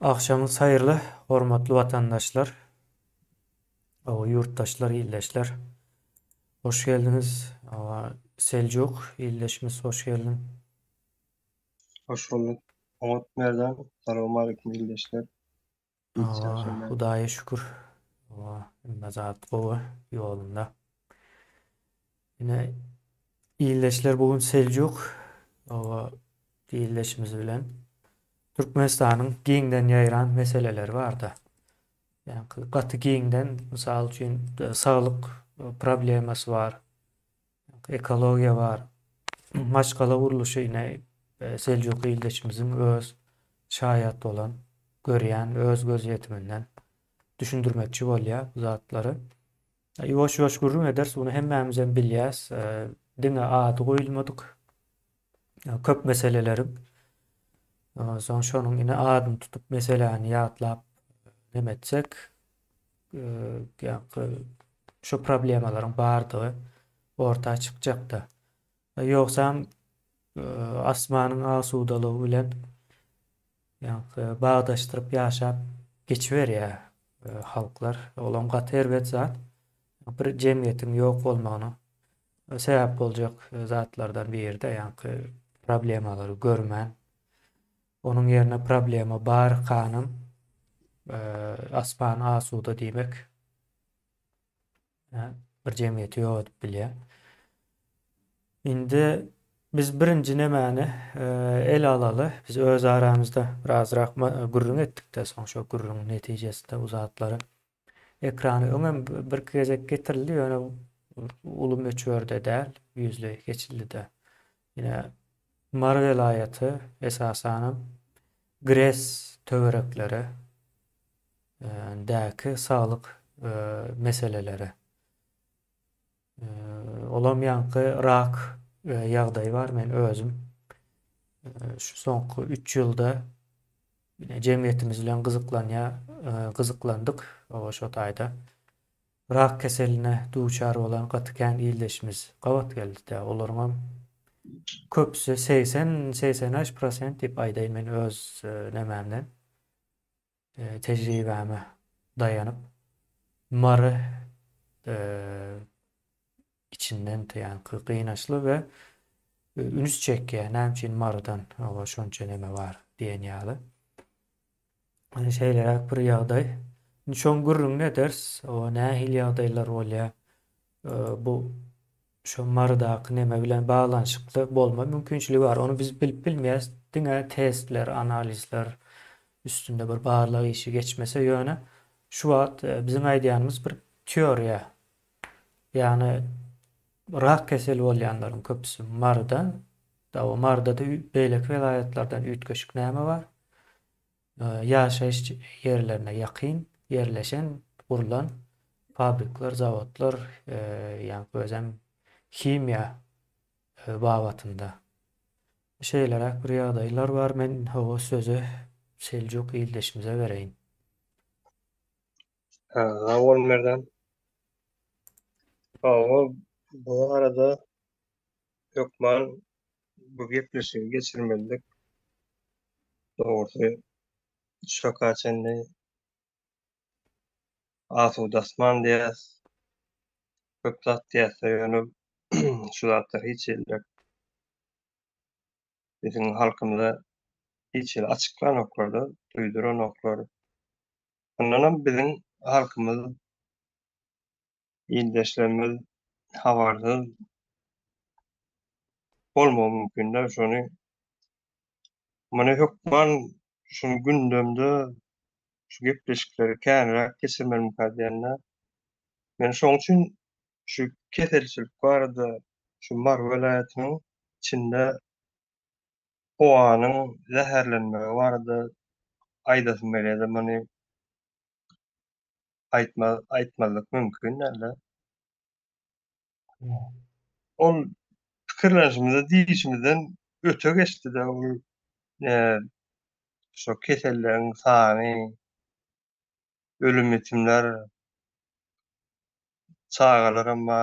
Akşamınız hayırlı, hormatly vatandaşlar, yurttaşlar, illeşler. Hoş geldiniz. Selçuk, illeşimiz hoş geldin. Hoş bulduk. Umut nereden? Selamun aleyküm kardeşler. İyi çalışanlar. Hudaya şükür. Mezat baba yolunda. Yine illeşler bugün Selçuk. Ava illeşimiz bilen Türkmenistan'ın giňden ýaýran meseleleri var da. Yani gaty giňden misal üçin sağlık probleması var, ekologiya var. Maçkala uruluşy ine Seljuk ýyldaşymyzyň öz şaýat bolan, görýän öz gözetiminden düşündürmekçi bolýar bu zatlary. Ýoş-ýoş gurrun eders, bunu hemmämizem bilýäs. Diňe ady goýulmadyk. Köp meselelerim. Soň şonuň ine adyny tutup meseleni ýatlap demetsek, ýa-ni şu problemalaryň bardygy ortağa çykjak-da. Ýogsa asmanyň asudalygy bilen bagdaşdyryp ýaşap geçiberýär halklar. Olam gaty erbet zat bir jemgyýetiň ýok bolmagyna sebäp boljak zatlardan biride, ýani problemalary görmän. Onuň ýerine problema bar kanım asman asuda diýmek bir jemgyýeti ýok diýip bilýär. Indi biz birinji nemäni el alaly, biz öz aramyzda birazrak gürrüň etdik-de, soň şo gürrüň netijesinde bu zatlary ekrany öňem bir gezek getirildi, ýöne uly möçberde däl, ýüzle geçildi-de. Ýine Mara welaýaty esasany Gres töwerekleri däki sağlyk meseleleri. Olam ýanky rak ýagdaýy bar. Men özüm şu soňky 3 ýylda jemgyýetimiz bilen gyzyklandyk. Şo taýda rak keseline duçar bolan gatykän ýyldaşymyz gabat geldi-de. Olaryň köpüsi 80-80% diýip aýdaýyn men öz nemämden, tejribäme daýanyp. Mary içinden ýani gynançly we üns çekýän näme Marydan şonça neme bar diýen ýaly. Şeýleräk bir ýagdaý. Şoň gürrüň eders, nähili ýagdaýlar bolýar. Bu şo Marydaky neme bilen baglanyşykly bolma mümkinçiligi bar. Onu biz bilip bilmeýäs. Diňe testler, analizler üstünde bir barlyk işi geçmese ýöne şu wagt biziň aýdýanymyz bir teoriýa. Ýani rak keseli bolýanlaryň köpüsi Marydan, da o Maryda da beýleki welaýatlardan üýtgeşik näme bar? Ýaşaýyş ýerlerine ýakyn ýerleşen gurulan fabrikler, zawodlar, ýani gözem kimya babatynda. Şeýleräk bir ýagdaýlar bar. Men hawa sözü Seljuk ýyldaşymyza bereýin. Selamun nereden? Bu arada Gökmen bu gepleşigi geçirmedik. Doğrusu şokaçende asudasman diýäs, köplat diýäs ýöne şu zatlar hiç elde bizim halkymyza hiç ele açyklanoklarda, duýduranoklar. Ondan bizim halkymyz, ýyldaşlarymyz habarsyz bolmagy mümkin-de şonu. Mene hökman şunu gündemde şu gepleşikleri känräk geçirmeli diýende. Men şoň üçin şu keselçilik barada şu Mar welaýatynyň içinde howanyň zäherlenmegi barada aýdasym gelýär. Mene aýtmalyk mümkin däl. Ol pikirleşimize diýişimizden öte geçdi-de ol şo keselleriň sany, ölüm ýetimler, çagalarama,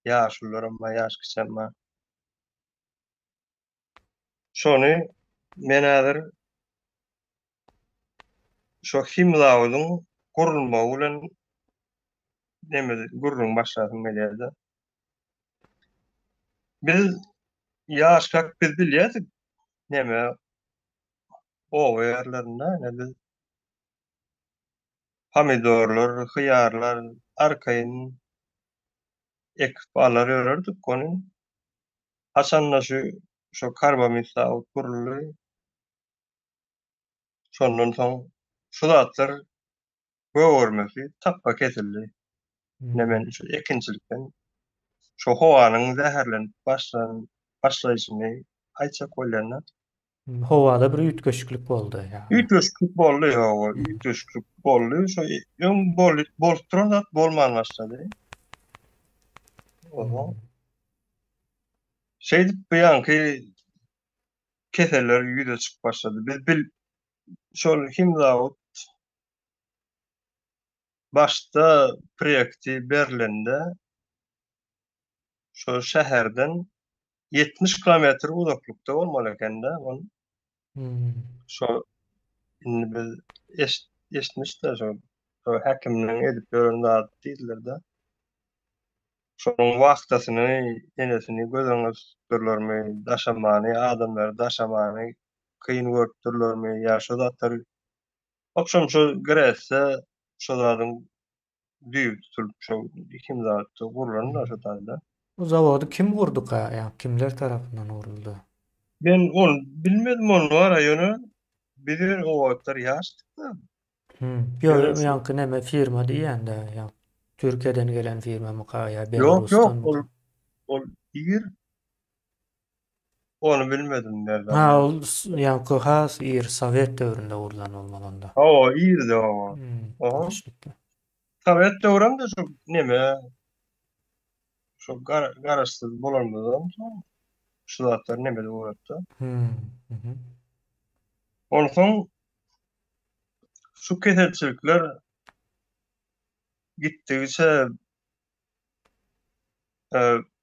ýaşlularama, ýaşkyçama. Şonu men häzir şo himlawydyň gurulmagy bilen nemedi gurrun başlasyn gelýärdi. Biz ýaşkak biz bilýärdik neme owa ýerlerinde biz pomidorlar, hyýarlar arkaýyn ekip alar ýörerdik ony. Haçanda şo karbamid zawut guruldy, şondan soň şu zatlar böwürmesi tappa kesildi. Nemen Hmm. şu ekinçilikden şo howanyň zäherlenip başlaýyşyny aýtsak bolýarna. Howada bir üýtgeçlik boldy ýagny. Üýtgeçlik boldy ýa-da, üýtgeçlik boldy. Şo bolup duran zat bolman başlady. Oho. Hmm. Şeýdip buýanky keseller ýüze çykyp başlady. Biz şol himzawut başta proýekti berilende şo şäherden 70 kilometr uzaklykda bolmaly eken-de. Hmm. Şo indi biz eşitmişde şo häkimniň edip beren zat diýdiler-de. Şonuň wagtasyny, enesini gözeňe tutdurlarmy, daşamany, adamlary daşamany kyn görüpdirlermi, ýa şo zatlar okşam şo girese şo zadyň düýbi tutulup şo ikim zatda gurulan da şo taýda. O zawody kim gurduka? Ýa kimler tarapyndan guruldy? Ben onu bilmedim onu var ýöne. Bilir o wagtlar ýaşdykda. Yo, Ýöne şu yankı neme firma diýende, ýa Türkiýeden gelen firma mı ýa yok Belarusdan mı? ol ýer onu bilmedim Ha, nereden. ol yankı has Sowet döwründe gurulan bolmaly onda. Ha o ýerdi o. Aha. Taşlypdy. Tabiat döwründe şu neme şo garaşsyz bolanmadan soň şu zatlar nemede bolatdy. Mhm. Ondan soň şu keselçilikler gitdigçe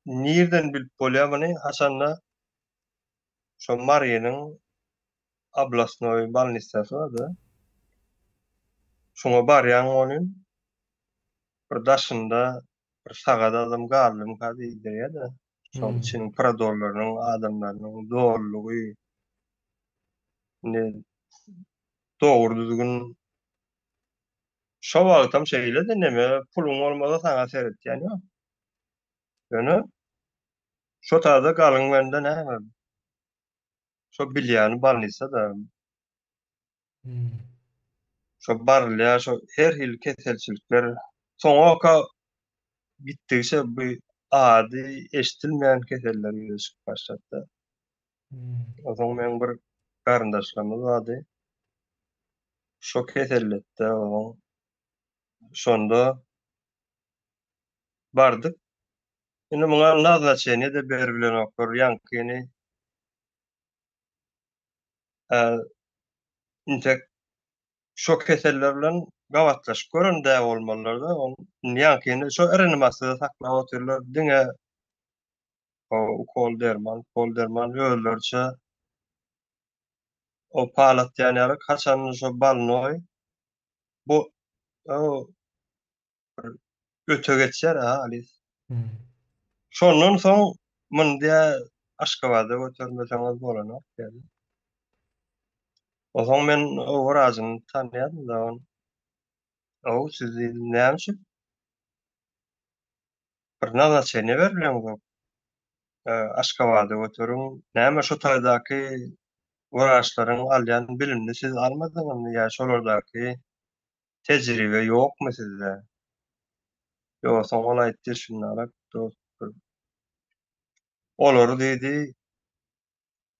nirden bilip bolýarmy? Haçanda şo Mariýanyň Oblastnoý balnisasy bardy. Şoňa barýan onuň bir daşynda bir sagada adam galdymy diýdirýär-de. Şol Hmm. içiniň pradorlarynyň, adamlarynyň dogrulygy, ne dogry düzgün şo wagtam şeýle-de neme puluň bolmasa saňa seretýän ýok. Ýöne şo taýda galyň bende näme? Şo bilýän balnisa-da Hmm. şo barlya şo her hil keselçilikler soňa gitdigçe bu ady eşdilmeýän keseller ýüze çykyp başlady. Hmm. O zaman men bir garyndaşlarymyz bardy. Şo keselletde şonda bardyk. Indi muňa nazначение-de berilen oklar ýankyny inte şo keseller bilen gawatlaşyp görende bolmalylar-da. Ýankyny şo reanimasiyada saklap oturýarlar. Diňe ukol derman özlerçe o palatýan ýaly kaçan şo balnoy bu o öte geçer ha alis. Hmm. Şondan soň mundia Aşgabatda götürmeseňiz bolanok dedi. O zaman men o wuragyny tanýadym da o siz näme bir nazначение berdiler. Aşgabatda götürüň. Näme şo taýdaky wuraçlaryň alýan bilimini siz almadyňyzmy ýa şolardaky tejribe ýokmy sizde? Ýogsa ol aýtdy şunlara dostum. Olar dedi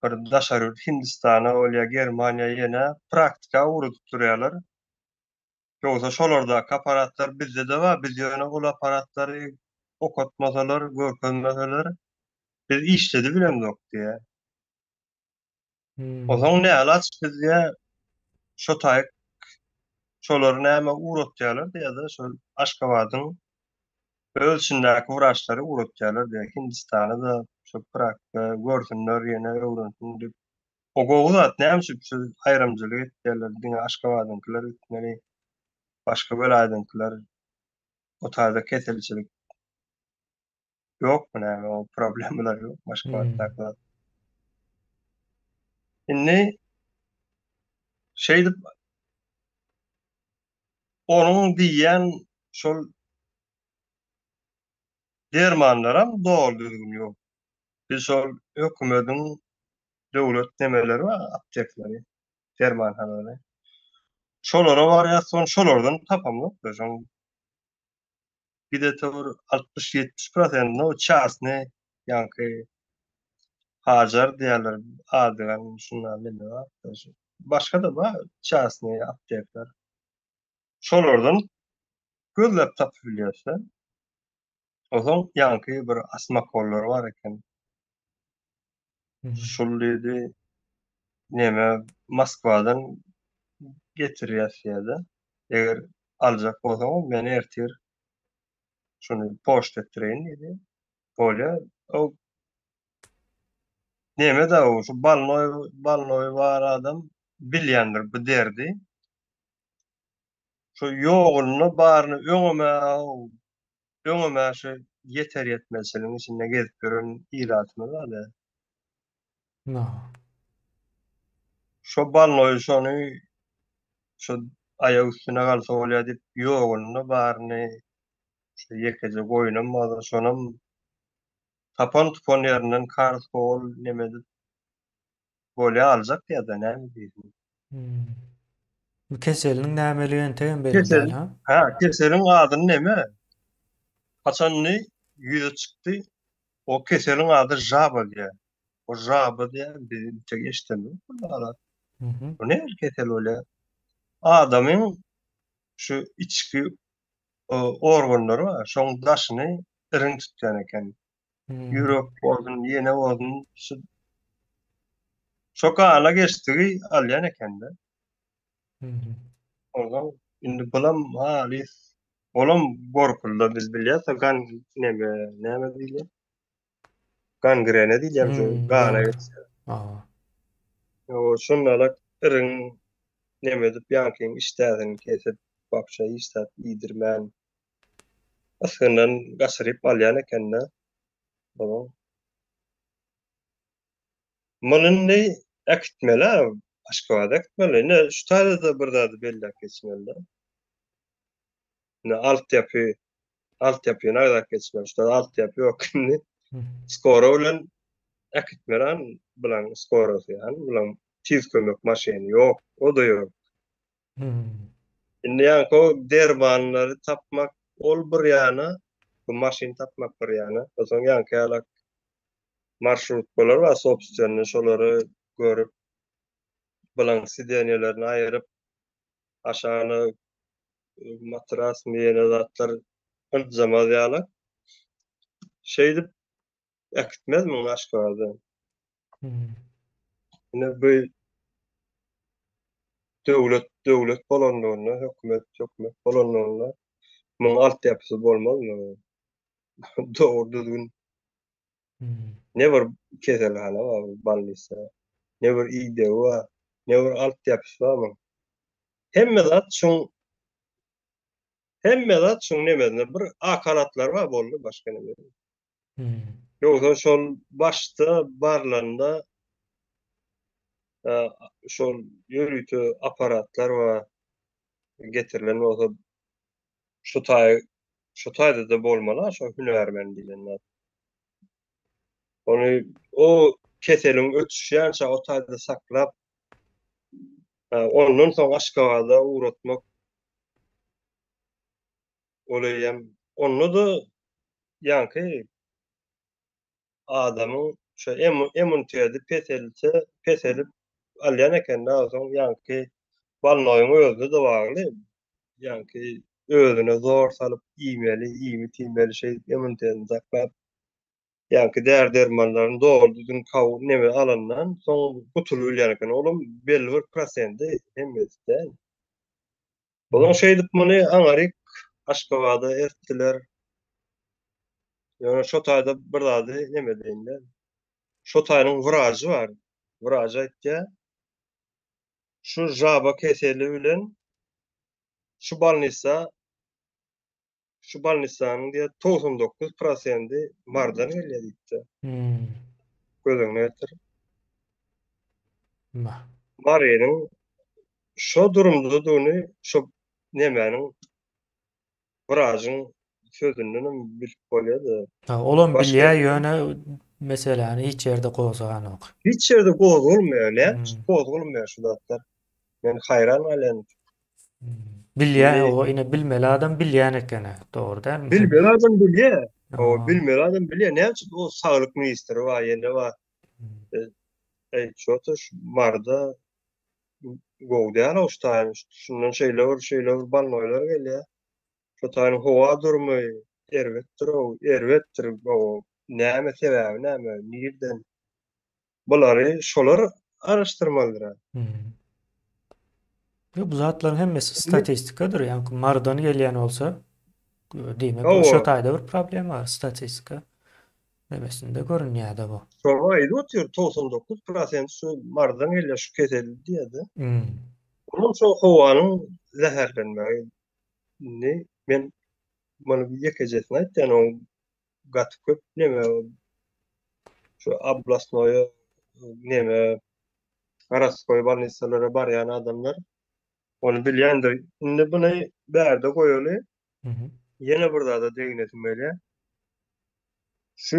bir daşary Hindistana bolýa Germaniýa ýene praktika urutup durýarlar. Ýogsa şolardaky aparatlar bizde de bar. Biz ýöne ol aparatlary okatmasalar, görkezmeseler biz işledi bilemzok diýe. O Hmm. zaman nälaç bizde şo taýyk şolary näme uratýarlar diýe-de şol Aşgabatyň ölçündäki wuraçlary uratýarlar diýe. Hindistana da şo praktika görsünler ýene öwrensin diýip O gowuzat näme üçin aýramjylyk etýärler? Diňe Aşgabatynkylar ütmeli, başga bölädinkiler o taýda keselçilik ýokmy näme? O problemler ýok Hmm. Aşgabatdakylar. Indi şey dip onuň diýen şol dermanlaram dogry düzgün ýok. Biz şol hökümetiň döwlet nemeleri bar, apteklary, dermanhanalary. Şolara bariýasion şolardan tapamok. Şoň gidete bir 60-70% o çasny ýa-ni hajar diýerler, adygan şunlar neme bar. Başga da bar çasny aptekler. Şolardan gözläp tapyp bilýärse, ozaň ýa-ni bir asma kollary bar eken. Hmm. Şol diýdi neme Moskwadan getirýärse-de, eger aljak bolsaň meni ertir şunu poşt etdireýin diýdi. Bolýa o neme da o şu balnoy bar adam bilýändir bu derdi. Şu ýogulyny baryny öňüme şu yeter yetmezligiň içinde gezip gören iratymy da. No. Şo balnoy şonu şu aýagy üstüne galsa bolýar diýip ýogulyny baryny şu ýekeje goýunam bolsa şonam tapan tupon ýerinden kars bol nemedi bolýa aljak diýdi näme diýdi. Hmm. Bu keseliniň nämeligi tegen belli Kesel, däl ha? keseliň adyny neme? Haçanny ýüze çykdy. O keseliň ady Jaba diýär. O Jaba diýär bizim tek eşitmedik. Mhm. Bu ne kesel bolýar? Adamyň şu içki organlary bar, şoň daşyny iriň tutýan eken. Hmm. Ýürek bolsun, ýene bolsun, şo kana geçdigi alýan eken-de. Mhm. Ondan indi bulam halis olam gorkulda biz bilýärse näme diýilýär? Gangrene diýilýär şu Hmm. gana Gangren. geçse. Aa. O şonalak iriň neme dip ýa-ni iştäzini kesip bakşa iştäp ýidirmän. Asyndan gaçyryp alýan eken-de. Olam munyň ne ekitmeli, aşgabat ekitmeli. Ne şu taýda bir zady belläp geçmeli. Ne altyapy näde geçmeli. Şu altyapy ýok. Mhm. Skora bilen ekitmelen bilen skorasy ýani bilen tiz kömek maşyny ýok, o da ýok. Hmm. Indi ýa-ni o dermanlary tapmak ol bir ýana, bu maşyn tapmak bir ýana. Ozaň ýa-ni ýalak marşrutkalar bar, sobstvenni şolary görüp bilen sideniyelerini aýryp aşagyny matras meýene zatlar iltijama ýalak. Şey dip ekitmezmi aşgabaty? Hmm. Ine bu döwlet bolanlygyna, hökümet bolanlygyna muň altyapysy bolmazmy? Dogry düzgün Hmm. ne bir keselhana bar, balnisa, ne bir ide bar, ne bir altyapysy barmy? Hemme zat şoň nemesine bir akaratlar bar boldy, başga neme. Hmm. Ýogsa şol başda barlanda şol ýörüýte aparatlar bar, getirilen bolsa şu taýda da bolmaly, şo hünermen diýenler. Ony o keseliň ötüşýänçä o taýda saklap, ondan soň aşgabada uğratmak olaýam. Onu da ýanky adamyň şo immuniteti peselip alýan eken-de, soň ýanky balnoýuň özüne de bagly. Ýanky özüne zor salyp imi timeli şey immunitetini saklap, ýanky dermanlaryny dogry düzgün neme alandan soň gutulyp ölýär eken. Olam belli bir prosenti hemmesi. Onuň Hmm. şey dip muny aňaryk Aşgabada ertdiler. Ýöne şo taýda bir zady neme diýinler. Şo taýynyň wrajy bar. Wraja aýtdy, şu jaba keseli bilen şu balnysanyň diýe 99% mardan gelýär diýdi. Hmm. Gözüňe getir. Ma. Marynyň şo durumdadygyny şo nemäniň wragyň sözünden bilip bolýardy. Ha, olam Başga bilýär ýöne meseleni hiç ýerde gozagany ok. hiç ýerde gozulmaýar, Hmm. gozulmaýar şu zatlar. Men hayran alan. Hmm. Bilýär, Indi o ine bilmeli adam bilýän ekene. Dogry dälmi? bilmeýän adam bilýär. O Aa. bilmeýän adam bilýär. Näçe o saglyk ministri bar, ýene bar. Hmm. Şotuş marda gowdýar oştaýyn. Şundan şeýle balnoýlar gelýär. Şotaýyn howa durmy, erwetdir o näme sebäbi, näme, nirden? Bulary şolar araşdyrmalydyr. Hmm. Bu zatlaryň hemmesi Indi statistikadyr. Ýani mardan gelýän bolsa, diýmek o şo o taýda bir problem bar statistika. Demesinde görünýär-de bu. şoňa aýdy otyr 99% şu mardan gelýär şu keseli diýdi. Hmm. Onun şu howanyň zäherlenmegi ne men muny ýekejesini aýtdym, o gaty köp neme şu ablastnoýa neme Garaskoy balnisalara barýan adamlar onu bilýändir. Indi buny bärde goýaly, Hı hı. ýene bir zada degin etmeli. Şu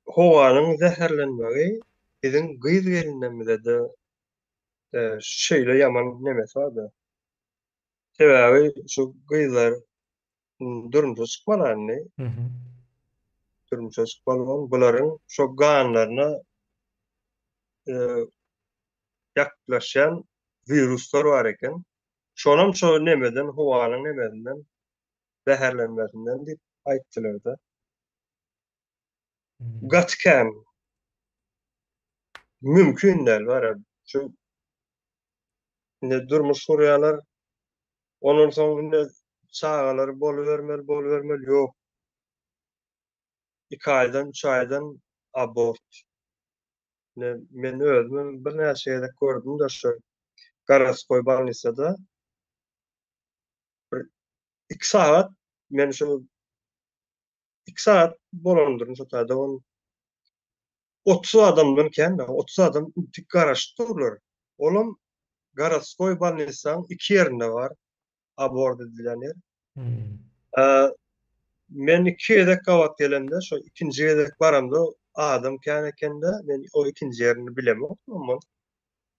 howanyň zäherlenmegi biziň gyz gelinlemizde de şeýle ýaman nemesi bardy. Sebäbi şu gyzlar durmuşa çykmalarny, Hı hı. durmuşa çykmalarny bularyň şo ganlaryna eee, ýaklaşan viruslar bar eken. Şonam şo nemeden, howanyň nemedinden zäherlenmesinden diýip aýtdylar-da. Hmm. Gatken mümkin däl bara. Şu ne durmuş surýalar, onuň soňunda çağalary boluvermeli, ýok. 2 aýdan, 3 aýdan abort. Men özüm bir näçe ýerde gördüm-de şu Garaskoy balnisada bir 2 saat men şu 2 saat bolandyryn şu taýda 30 adamdan kän, 30 adam dik garaşdyrlar. Olam Garaskoy balnisasyň 2 ýerinde bar abort edilen ýer. Hmm. Eee, men 2 ýedek gawat gelende, şo ikinji ýedek baramda adam kän ekende, men o ikinji ýerini bilemok, amma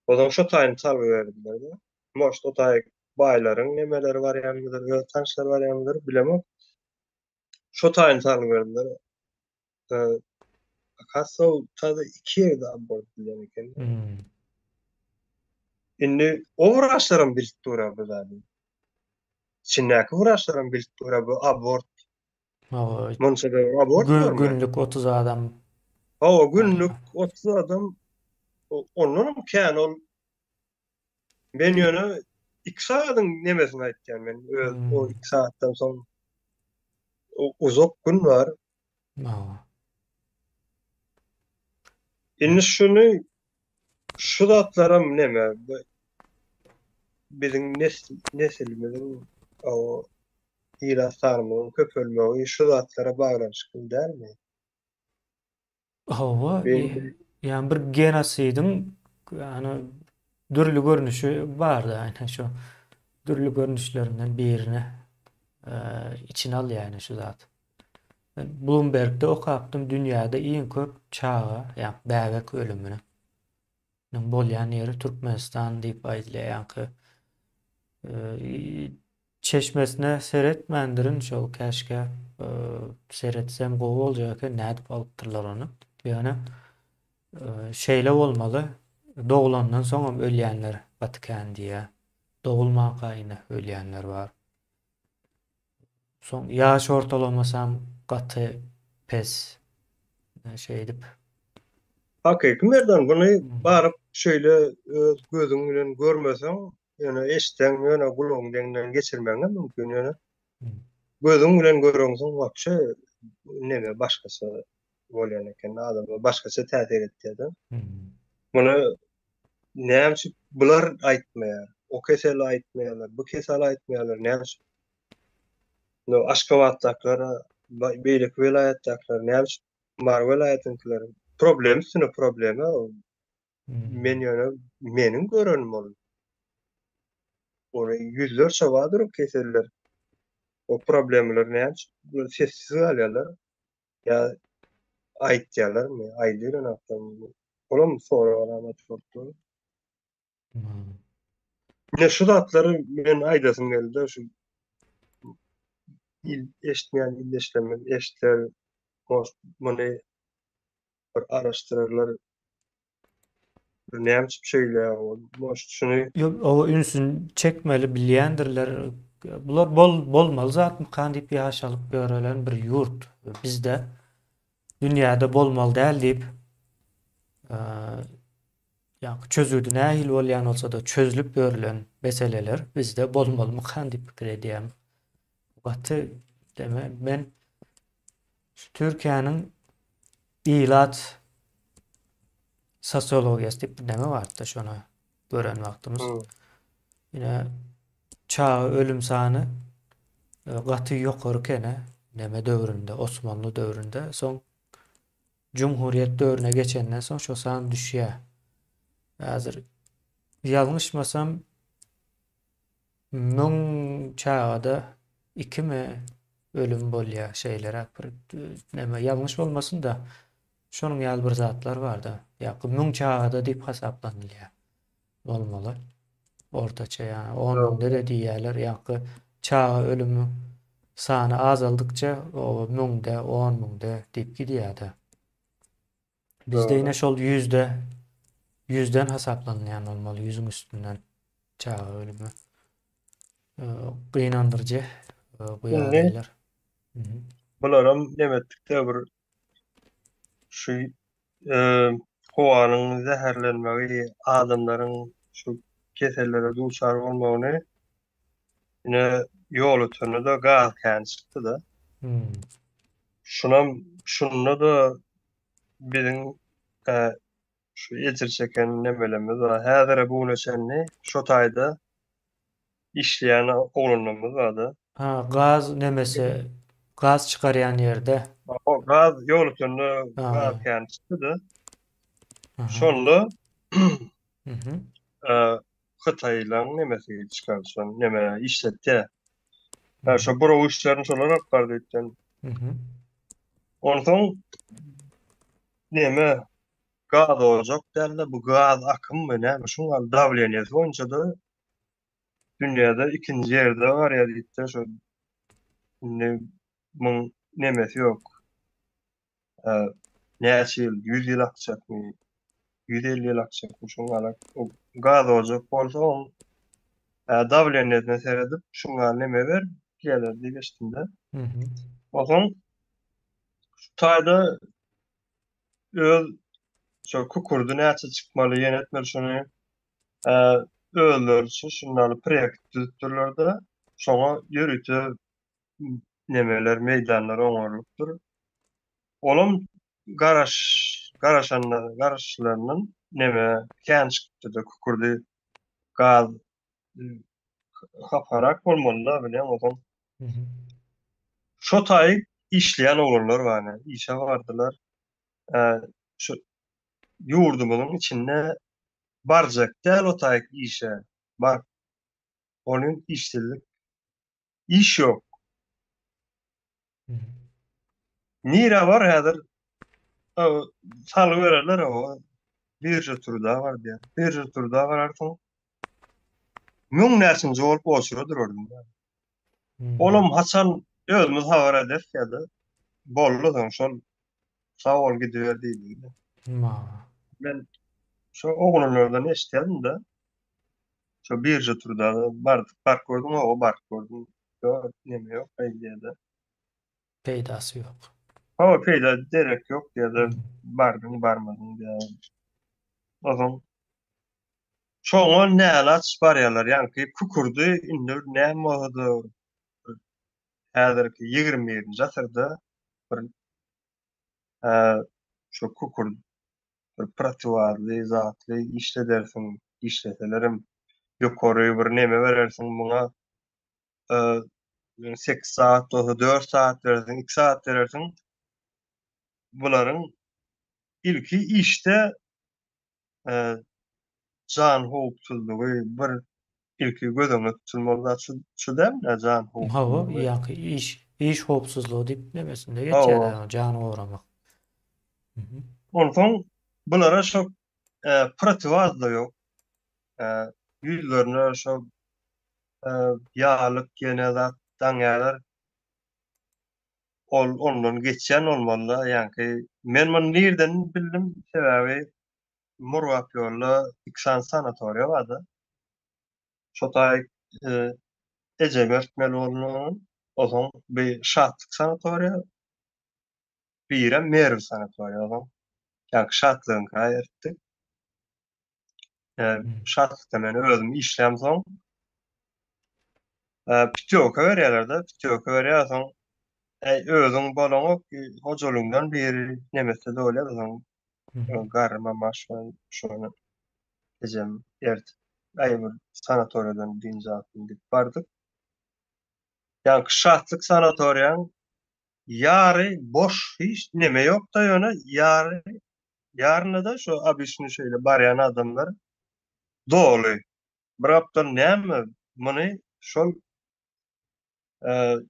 odan şo taýyny çalgy berdiler-de. Moşt o taýy baýlaryň nemeleri barýandyr, ýa tanşlar barýandyr, bilemok. Şo taýyny çalgy berdiler. Eee, Hassa taýda 2 ýerde abort edilen eken. Hmm. Indi o wraçlaryň bilip durar bu zady. Çinäki wraçlaryň bilip durar bu abort. O Munçada abort barmy? günlük 30 adam O var günlük ya. 30 adam onunam kän ol men ýöne 2 saatyň nemesini aýtdym men. O Hmm. 2 saatdan soň uzak gün bar. O. Indi şunu şu zatlaram neme biziň nesilimiziň o ýylastarmyň köpelmegi şu zatlara baglanyşyk dälmi? Hawa Ben ýani bir genosidiň ýani dürli görnüşi bar-da aýna şo dürli görnüşlerinden birini içine al ýani şu zat. Ben Bloomberg'de okapdym dünýäde iň köp çağa, ýani bägek ölümini. Bolýan ýeri Türkmenistan diýip aýdylýar ýani. Çeşmesine seretmendirin şol käşke seretsem gowy boljak nädip alypdyrlar onu. Ýani şeýle bolmaly. Doglandan soňam ölýänler batykän diýe. Dogulma gaýyny ölýänler bar. Soň ýaş ortalamasam gaty pes şey edip. hakyky merdan buny Hmm. baryp şöyle gözüň bilen görmeseň, ýöne eşitden, ýöne gulagyňdan geçirmeň mümkin ýöne. Hmm. Gözüň bilen görüňsoň wagtça neme başgasy bolýan eken, adama başgaça täsir etdi. Hmm. Muny Näçe bular aýtmaýar. O kesel aýtmaýarlar, bu kesel aýtmaýarlar. Näçe no Aşgabatdaklara, beýleki vilayatdakylar näçe Mar vilayatynkiler problem üstüne problema men Hmm. ýöne meniň görenim ol. Ora yüzlerçe wadyr o keseller. O problemler näçe sessiz galýarlar. Ya aýtýarlarmy? Aýdýar napdan. Olam sorawaram atyrdy. Hmm. Ne şu zatlary men aýdasym geldi şu eşitmeýän illeşlemek, eşitler, muny bir araşdyrarlar, bir näme şeyler, moş şuny Yok, o ünsün çekmeli bilýändirler. Bular bolmaly zat mı kandyp ýaşalyp görelen bir ýurt. Bizde dünýäde bolmaly däl diýip ýa çözüldü nähil bolýan bolsa da çözülüp görülen meseleler bizde bolmaly mı kandyp pikir edýän. Gaty deme men şu Türkiýanyň ilat sosiologiýasy diýip bir näme barda şonu gören wagtymyz. hı, Ýine çağı ölüm sany gaty ýokary kene näme döwründe, Osmanly döwründe, soň Cumhuriyet döwrüne geçenden soň şo san düşýär. Häzir ýalňyşmasam 1000 çağda 2 mi ölüm bolýar şeýlere bir näme ýalňyş bolmasyn da şonuň ýaly bir zatlar bar da. Ýa-ni 1000 çağda diýip hasaplanylýar. Bolmaly. Ortaça ýa 10 000 doğru. de diýerler ýa-ni çağı ölümü sany azaldykça o 1000 de 10 000 de diýip gidýär. Bizde ýine Doğru. şol yüzden hasaplanýan bolmaly, yüzüň üstünden çağı ölümü. Gynandyrjy bu Şimdi ýagdaýlar. Mhm. bularam demetdikde bir şu howanyň zäherlenmegi, adamlaryň şu kesellere duçar bolmagyny ine ýol ötürine de gaz kän çykdy da. Hmm. Şununla da biziň şu ejir çeken nemelerimiz var. Häzir bu neçenli şo taýda işleýän oglanlarymyz bardy. Ha, gaz nemesi, gaz çıkaryan yerde. O gaz ýol üstünde gaz Ha, kän çykdy. aha. Şonda Hı hı. Hytaýlaň nemesi çykarşan, neme işletdi. Hı Ha hı. şo buro işlerini şolar apgardy etden. Hı hı. Onsoň neme gaz olacak däl bu gaz akymmy näme şuňa dawleniýeti boýunça da dünýäde ikinji ýerde bar ýa diýipdir şo ne muň nemesi ýok. Näçe ýyl, 100 ýyl akjakmy, 150 ýyl akjakmy şoňa o gaz olacak bolsa oň dawleniýetine seredip şuňa neme ber, gelir diýip eşitdim-de. Hı hı. Oňsoň şu taýda öz şo kukurdy näçe çykmaly, ýenetmer şonu öýler şu şundaly proýekt düzüpdirler-de şoňa ýörüýte nemeler, meýdanlar oňarlypdyr. Olam garaşlarynyň neme kän çykdy-da kukurdy gaz haparak bolmaly-da bilýän oňsoň Hı hı. şo taý işleýän oglanlar bana, işe bardylar. Eee, şu ýurdumyzyň içinde barjak däl o taý işe. Bar, onuň işçilik iş ýok. Hı hı. Nire bar häzir saly bererler o birje turda bar diýer. Birje turda bararsyň. Müň näçinji bolup oçuradyr orada. Olam haçan özümiz habar edip ýa-da boldy şol sagol gidiberdi diýdi. Ma. Men şo oglanlardan eşitdim-de şo birje turda bark gördüm, o bark gördüm. Ýok, neme ýok aýdýada. Peydasy ýok. Hava peýda derek ýok Hı. ýa-da bardym, barmadym diýär. Ozon şoňa nälaç barýarlar, ýani kukurdy indi näme boldy? Häzirki 20-nji asyrda bir şo kukurdy bir pratiwazly, zatly işledersin, işletelerim. Ýokary bir neme berersiň muňa, 8 saat, 4 saat berersiň, 2 saat berersiň. Bularyň ilki işte jan howpsuzlygy bir ilki gözüňe tutulmaly şu demne jan Hawa howpsuzlygy. ýa-ni iş howpsuzlygy diýip nemesinde geçer, Hawa. jany ogramak. Mhm. Onsoň bulara şo pratiwazda ýok. Yüzlerine şo ýalyk gene zat daňýalar ondan geçen olmaly. Ýani men muny nerden bildim? Sebäbi Murwap ýolda Iksan sanatoriýa bardy. Şotaý Ejebert Melolunyň ozoň bir şatlyk sanatoriýa, birem Merw sanatoriýa ozoň. Ýani şatlygyň gaýerdi. Mhm. Şatlykda men özüm işlem soň pitioka berýärler-de, pitioka berýärsoň özüň bolaňok hojalygyňdan beri nemese de bolýar Mhm. garryma maş şonu ejem ert aýymy sanatoriýadan dinjatyn dip bardyk. Ýani şatlyk sanatoriýaň ýary boş hiç neme ýok da ýöne ýaryna da şo обычный şeýle barýan adamlar doly. Biropdan näme muny şol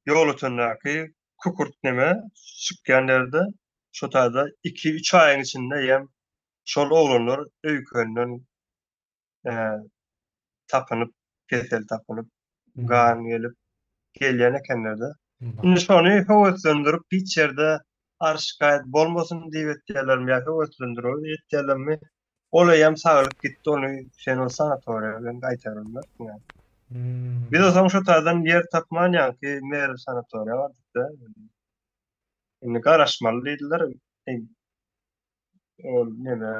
ýol üstündäki kukurt neme çykýanlarda şo taýda 2-3 aýyň içinde ýem şol oglanlar öýkenden tapynyp, kesel tapynyp, Mhm. gan gelip gelýän ekenler-de. Bak. Indi şonu höwetlendirip hiç ýerde arşikaýet bolmasyn diýip etdirlermi ýa-da höwetlendirip etdirlermi? Olaýam saglyk gitdi, ony sen o sanatoriýadan gaýtardylar. Biz o Hmm. zaman şu taýdan ýer tapman ýa-ki mer sanatoriýa bardyk-da. Indi garaşmaly diýdiler. Ol neme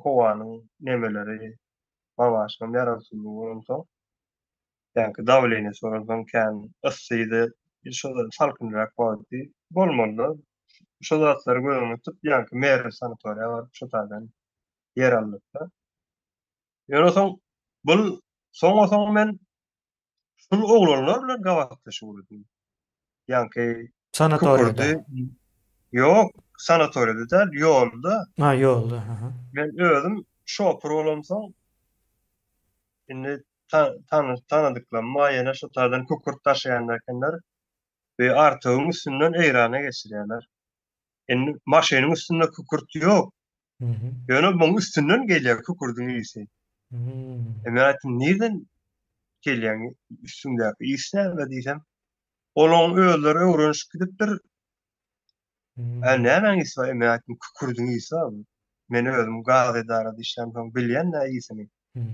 howanyň nemeleri, mawaşynyň ýaraşyklygyndan soň ýa-ki dawleny soradan kän yssydy, şol salkynrak boldy. Bolmaly. Şo zatlary gözüňe tutup ýa-ki mer sanatoriýa baryp şo taýdan yer aldyk-da. Ýöne soň bul soň men şol oglanlar bilen gawatlaşyp urudym. Ýa-ki Sanatoriýada. kukurdy. Ýok, sanatoriýada däl, ýolda. Ha, ýolda. Aha. Men özüm şopur bolamsoň, indi tanydyklar maýana şo taýdan kukurt taşıýanlar ekenler we artygyň üstünden eýrana geçirýärler. Indi maşynyň üstünde kukurt ýok. Mhm. Ýöne muň üstünden gelýär kukurdyň isi. Hmm. Men aýtdym, "Nerden gelýän üstündäki is näme?" diýsem, "Olaň özleri öwrenişip gidipdir." Hmm. Näme isi bar? Men aýtdym, "Kukurdyň isi bar." Men özüm gaz edarada işlemsoň bilýän-de isini. Hmm.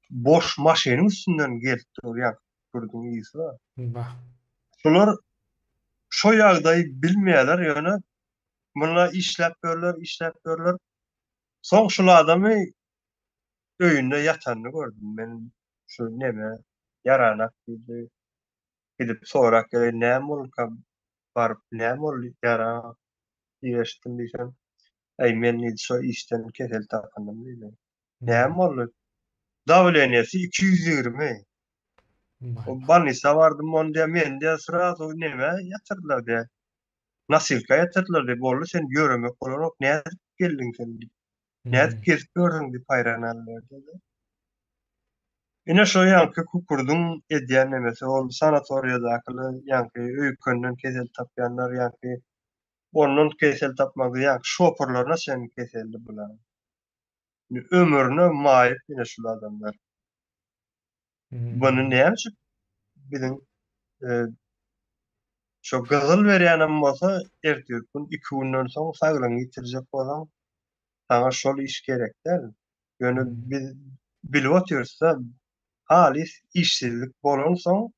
Boş maşynyň üstünden gelip durýar kukurdyň isi bar. Bak. Şolar şo ýagdaýy bilmeýärler ýöne muňa işläp görler. Soň şol adamy öýünde ýatanyny gördüm. Men şu neme ýaranak diýdi. Gidip sorak näme bolka baryp näme boldy ýara diýeşdim diýsem. Men şo işden kesel tapyndym diýdi. Näme Hmm. boldy? Dawlenyesi 220. O Vay bak. banisa bardym onda men de sırasy neme ýatyrdylar diýe. Nasilka ýatyrdylar diýip boldy sen ýöremek bolanok nädip geldiň sen diýip. Nädip Hmm. gezip gördüň diýip haýranaldylar diýdi. Ine şo ýanky kukurdyň edýän nemesi ol sanatoriýadaky ýanky öýkenden kesel tapýanlar ýanky ondan kesel tapmagy ýanky şopurlarna sen keseldi bular. Ömürine maýyp ine şol adamlar. Buny Hmm. näme üçin biziň şo gyzyl berýänem bolsa ertesi gün 2 günden soň saglygyny ýitirjek bolan sana şol iş gerekdir. Ýöne Hmm. biz bilip otursa halis işsizlik bolan soň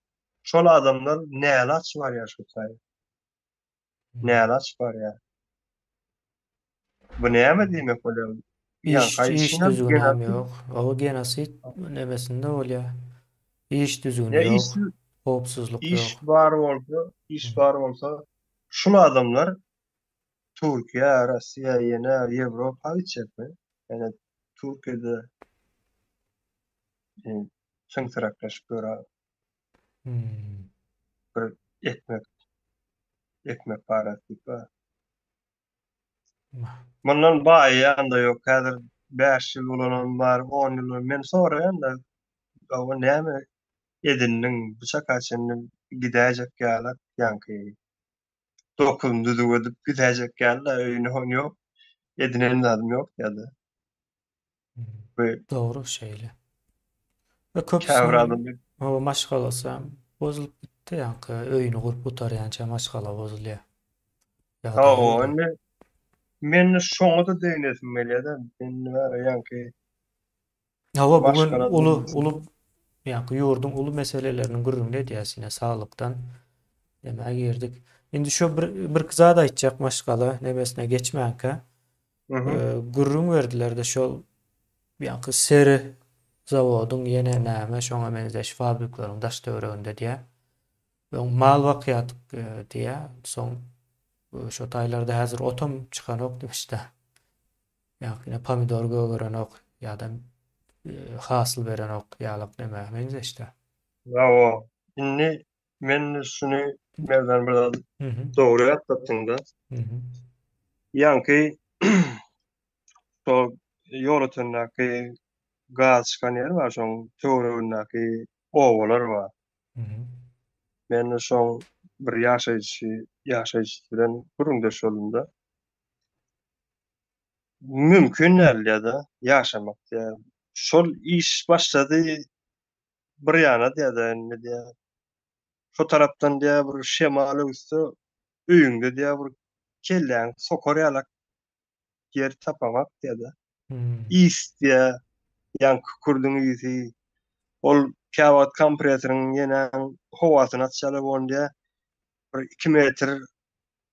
şol adamlar näle açyp barýar şu taý. Hmm. Näle açyp barýar. Bu näme diýmek bolýar? Ýa İş haýsyna düzgün hem genasi yok. O genosit nemesinde bolýar. İş düzgün ya yok. Hopsuzluk yok. iş bar bolsa, Hmm. şol adamlar Türkiye, Rusya, ýene Ýewropa içepmi? Yani Türkiýede çyňçyraklaşyp görer Hmm. bir ekmek ekmek barasy bar. Ma- Mundan baý ýanda ýok. Häzir 5 ýyl bolan bar, 10 ýyl. Men soraýanda o näme edindiň bu çakaçyny gidäjek ýaly ýanky dokuzundy edip gidäjek ýaly öýüne hon ýok. Edinen adam ýok ýa-da. hmm. Bu Doğru şeyle. Ve köpüsüň käbir adam o maşgalasy bozulup bitdi ýanky öýüni gurup gutarýança maşgala bozulýar. Ýa-da o öyle. indi men şoňa da deýnesim gelýär-de. Men bara ýanky Hawa bugün maşgala ulu ýanky ýurdun ulu meselelerini gürrüňde diýäsine saglykdan demäge girdik. Indi şu bir zat aýtjak maşgala nebesine geçmänkä. Mhm. Gürrüň berdiler de şol ýanky seri zawodyň ýene näme şoňa benzeş fabriklaryň daş döwreginde diýä. Ve mal wakyat diýä. Soň şu taýlarda häzir otom çykan ok diýişde. Ýa-ni pomidor göwüren ok ýa-da hasyl beren ok ýalyk näme benzeşde. Bravo. Indi men şunu mevzan biraz Hı hı. dogry ýatdyň da. Hı hı. Ýanky so ýol ötünäki gaz çykan ýer bar, şoň töweregindäki owalar bar. Hı hı. Men şoň bir ýaşaýjy bilen gurrundaş bolunda mümkin däl-de ýaşamak diýär. Şol iş başlady bir ýana diýär, ne diýär. Şu tarapdan diýär bir şemaly üstü öýüňde diýär bir kelläň sokar ýalak yer tapamak diýär. Hmm. Is diýär, ýan kükürdüň isi, ol käwat kompresoryň ýene howasyny atjaly bolýar. Bir 2 metr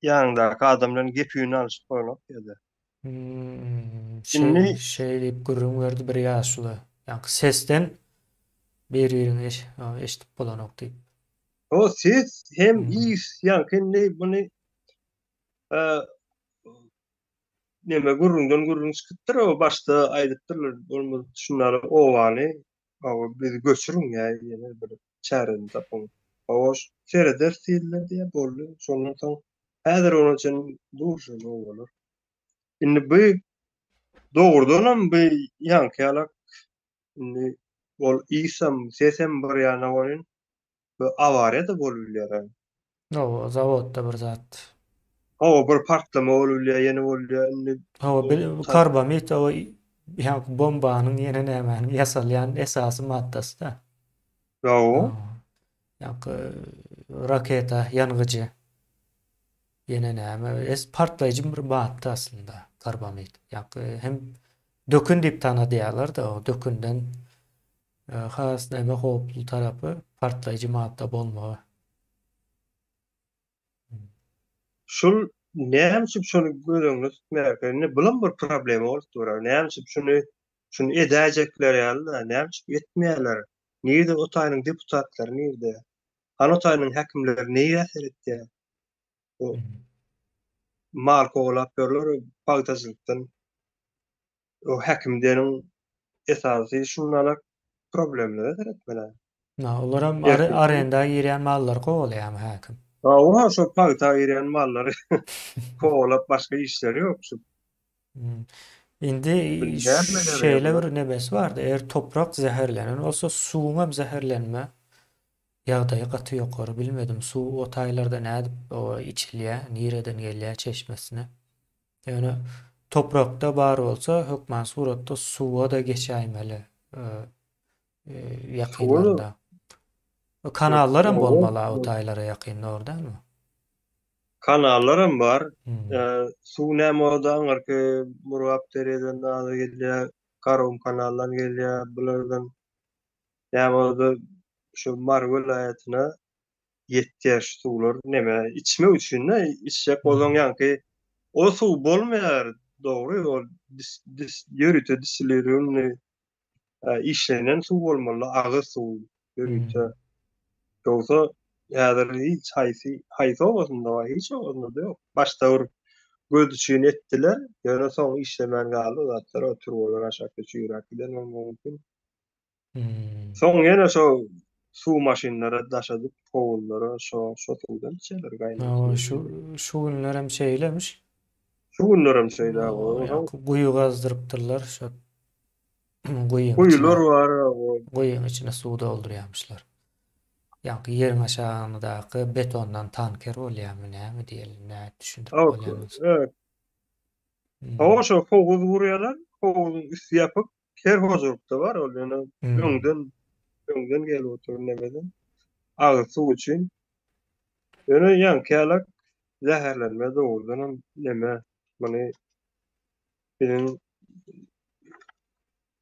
ýandaky adamdan gepini alyp goýmak diýär. Inni Şey diýip gürrüň berdi bir ýaşly. Ýanky sesden bir-birini eşitip bolan ok diýip. o ses hem Hmm. is ýanky buny eee neme gurrundan çykypdyr, o başda aýdypdyrlar, bolmaz şunlary owany, bizi göçürüň ýene bir çäreni tapyň. Oş sereder diýiller diýe boldy. Şondan soň häzir onun üçin durşun bolar. Indi bu dogrudanam bu ýanky indi ol isam sesem bir ýana bolýan, bu awariýa da bolup bilýär. O zawodda bir zat. O bir partlama bolup bilýär, ýene bolýar. Indi O o karbamid o ýa bombanyň ýene nämäni ýasalýan esasy maddasy da. Bravo. Ýanky raketa, ýangyjy ýene näme partlaýjy bir madda aslında karbamid. Ýanky hem dökün diýip tanadýarlar da o dökünden has näme hoply tarapy partlaýjy madda bolmagy. Şol näme şonu göreňde tutmaýar, ne bilen bir problem bolup durar. Näme şunu edäjekler ýaly-da, näme etmeýärler. Niýde Otaýnyň deputatlary niýde? Hany Otaýnyň häkimleri näme äser etdi? O mal koglap berler, bagdaşlykdan o häkimleriň esasy şunlara problemler äser etmeler. Olaram Erkekler arenda ýerýän mallar gowalýarmy häkim? o şo pagta ýeren mallary koglap başga işleri ýok. Şu Hmm. Indi nämeler şeýle ýalylar. bir nebesi bardy. Eger toprak zäherlenen bolsa suwuňam zäherlenme ýagdaýy gaty ýokary bilmedim. Suw o taýlarda nädip o içilýär, nireden gelýär çeşmesine. Ýöne toprakda bar bolsa hökman suratda suwa da geçäýmeli. Şol Ýakynlarda. O kanallarym bolmaly o taýlara ýakyn ordanmy? kanallarym bar. Hmm. Suw näme odan arky Murgap dereden da gelýär, Karum kanaldan gelýär, bulardan näme oda şu Mar welaýatyna ýetýär suwlar näme içme üçin içjek bolan Hmm. ýanky o suw bolmaýar, dogry o ýörüte dislerini işlenen suw bolmaly, agy suw ýörüte. Hmm. Ýogsa häzir hiç haýsy obasynda hiç obasynda ýok. Başda bir gödüçün etdiler. Ýöne soň işlemän galy zatlar otur bolar aşakda çüýrak giden mümkin. Hmm. Soň ýene şo suw maşynlara daşadyp powullara şo türden şeyler O gaýnaşyr. şu günler hem şeylemiş. Şu günlerim şeyler O o yani kuyu gazdırıptırlar. Şu kuyun kuyular içine var o kuyun içine su dolduruyormuşlar. Yani yerin aşağındaki betondan tanker olýarmy näme diýelim, näme düşündirip o bolýanys. evet. O Hmm. şo powul vurýarlar. Powulun üstü ýapyp kerhozurukda var ol ýöne Hmm. öňden gelip otur nemeden. Agy suw üçin ýöne ýankyalak zäherlenme dogrudan neme muny bilen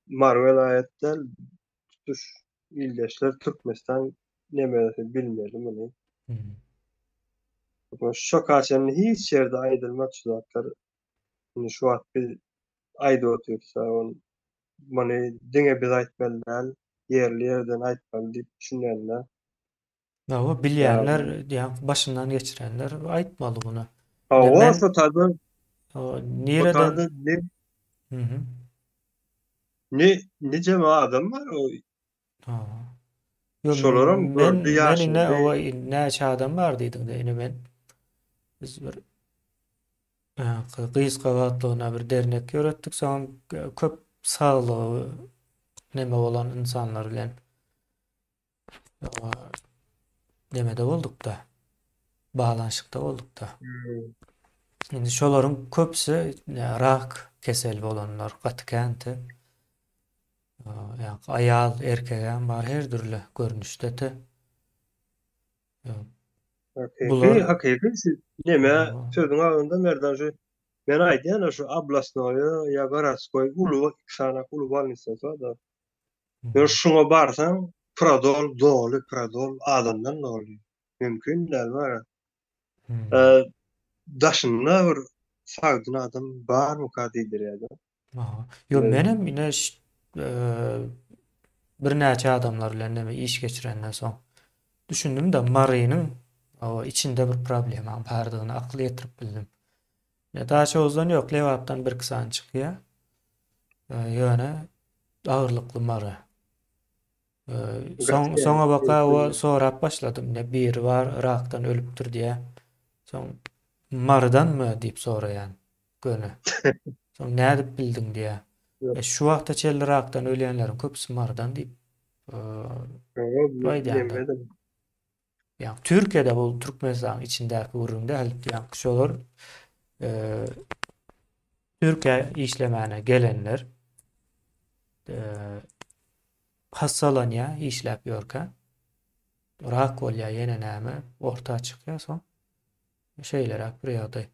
Mar vilayetden tutuş ildeşler Türkmenistan nemesi bilmedim muny. Hmm. Şo kaçany hiç ýerde aýdylmak zatlar şu wagt biz aýdyp otursa on muny diňe biz aýtmalylar, ýerli ýerden aýtmaly diýip düşünýänler. O Ya bilýänler, ýa başyndan geçirenler aýtmaly bunu. Ine o men şu tadı o o nireden tadı hı hı. ne cema adam var o Ha. Yo şolaram gördü men ine ýaşyrdy. o näçe adam bar diýdiň-de ine men biz bir Gys gawatlygyna bir dernek ýöretdik. Soň köp saglygy neme bolan insanlar bilen nemede bolduk-da, balanşykda bolduk-da. Hmm. Indi şolaryň köpsi rak keseli bolanlar, gatkänti, ýa aýal, erkegem bar her türlü görnüşde. Bular Hakyky neme sözüň agynda merdan şu men aýdýan şu Ablastnoýa ýa Garaskoy ulu sanak ulu balnysasa da ýa şuňa barsaň prodol doly prodol adamdan doly mümkin däl bar. Eee daşynda bir sagdyn adam barmy ka diýdirýär. Yo menem ine bir näçe adamlar bilen neme iş geçirenden soň düşündim de Marynyň o içinde bir problem bardygyny akly ýetirip bildim. Ne daha çözden yok. Lewapdan bir kısan çykýar. Ýöne agyrlykly mary. Soňa baka o sorap başladym. Ne bir var, rakdan ölüpdir diýe. Soň marydanmy diýip soraýan göni. Soň näde bildiň diýe. Şu wagta çelli rakdan ölýänleriň köpüsi marydan diýip aýdýanda. Yani Türkiye'de bu Türkmenistan içindeki üründe yani şolar Türkiye işlemene gelenler hassalanya işlep ýörkä rak bolýa ýene näme orta çykýar soň şeyler bir ýagdaý.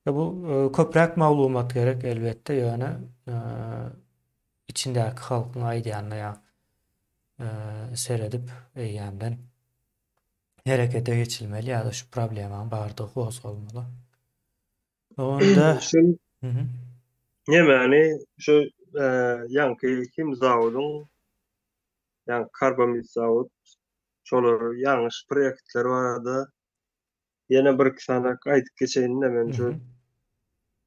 Bu köpräk maglumat gerek elbetde ýöne içindäki halkyň aýdýanyna seredip eýýänden herekete geçilmeli ýa-da şu problemanyň bardygy gozulmaly. Onda Şol hı hı. nemani şu ýanky kim zawodyň ýa karbamid zawod şolar ýalňyş proýektler barada ýene bir sanak aýdyp geçeýin Hı men şu hı.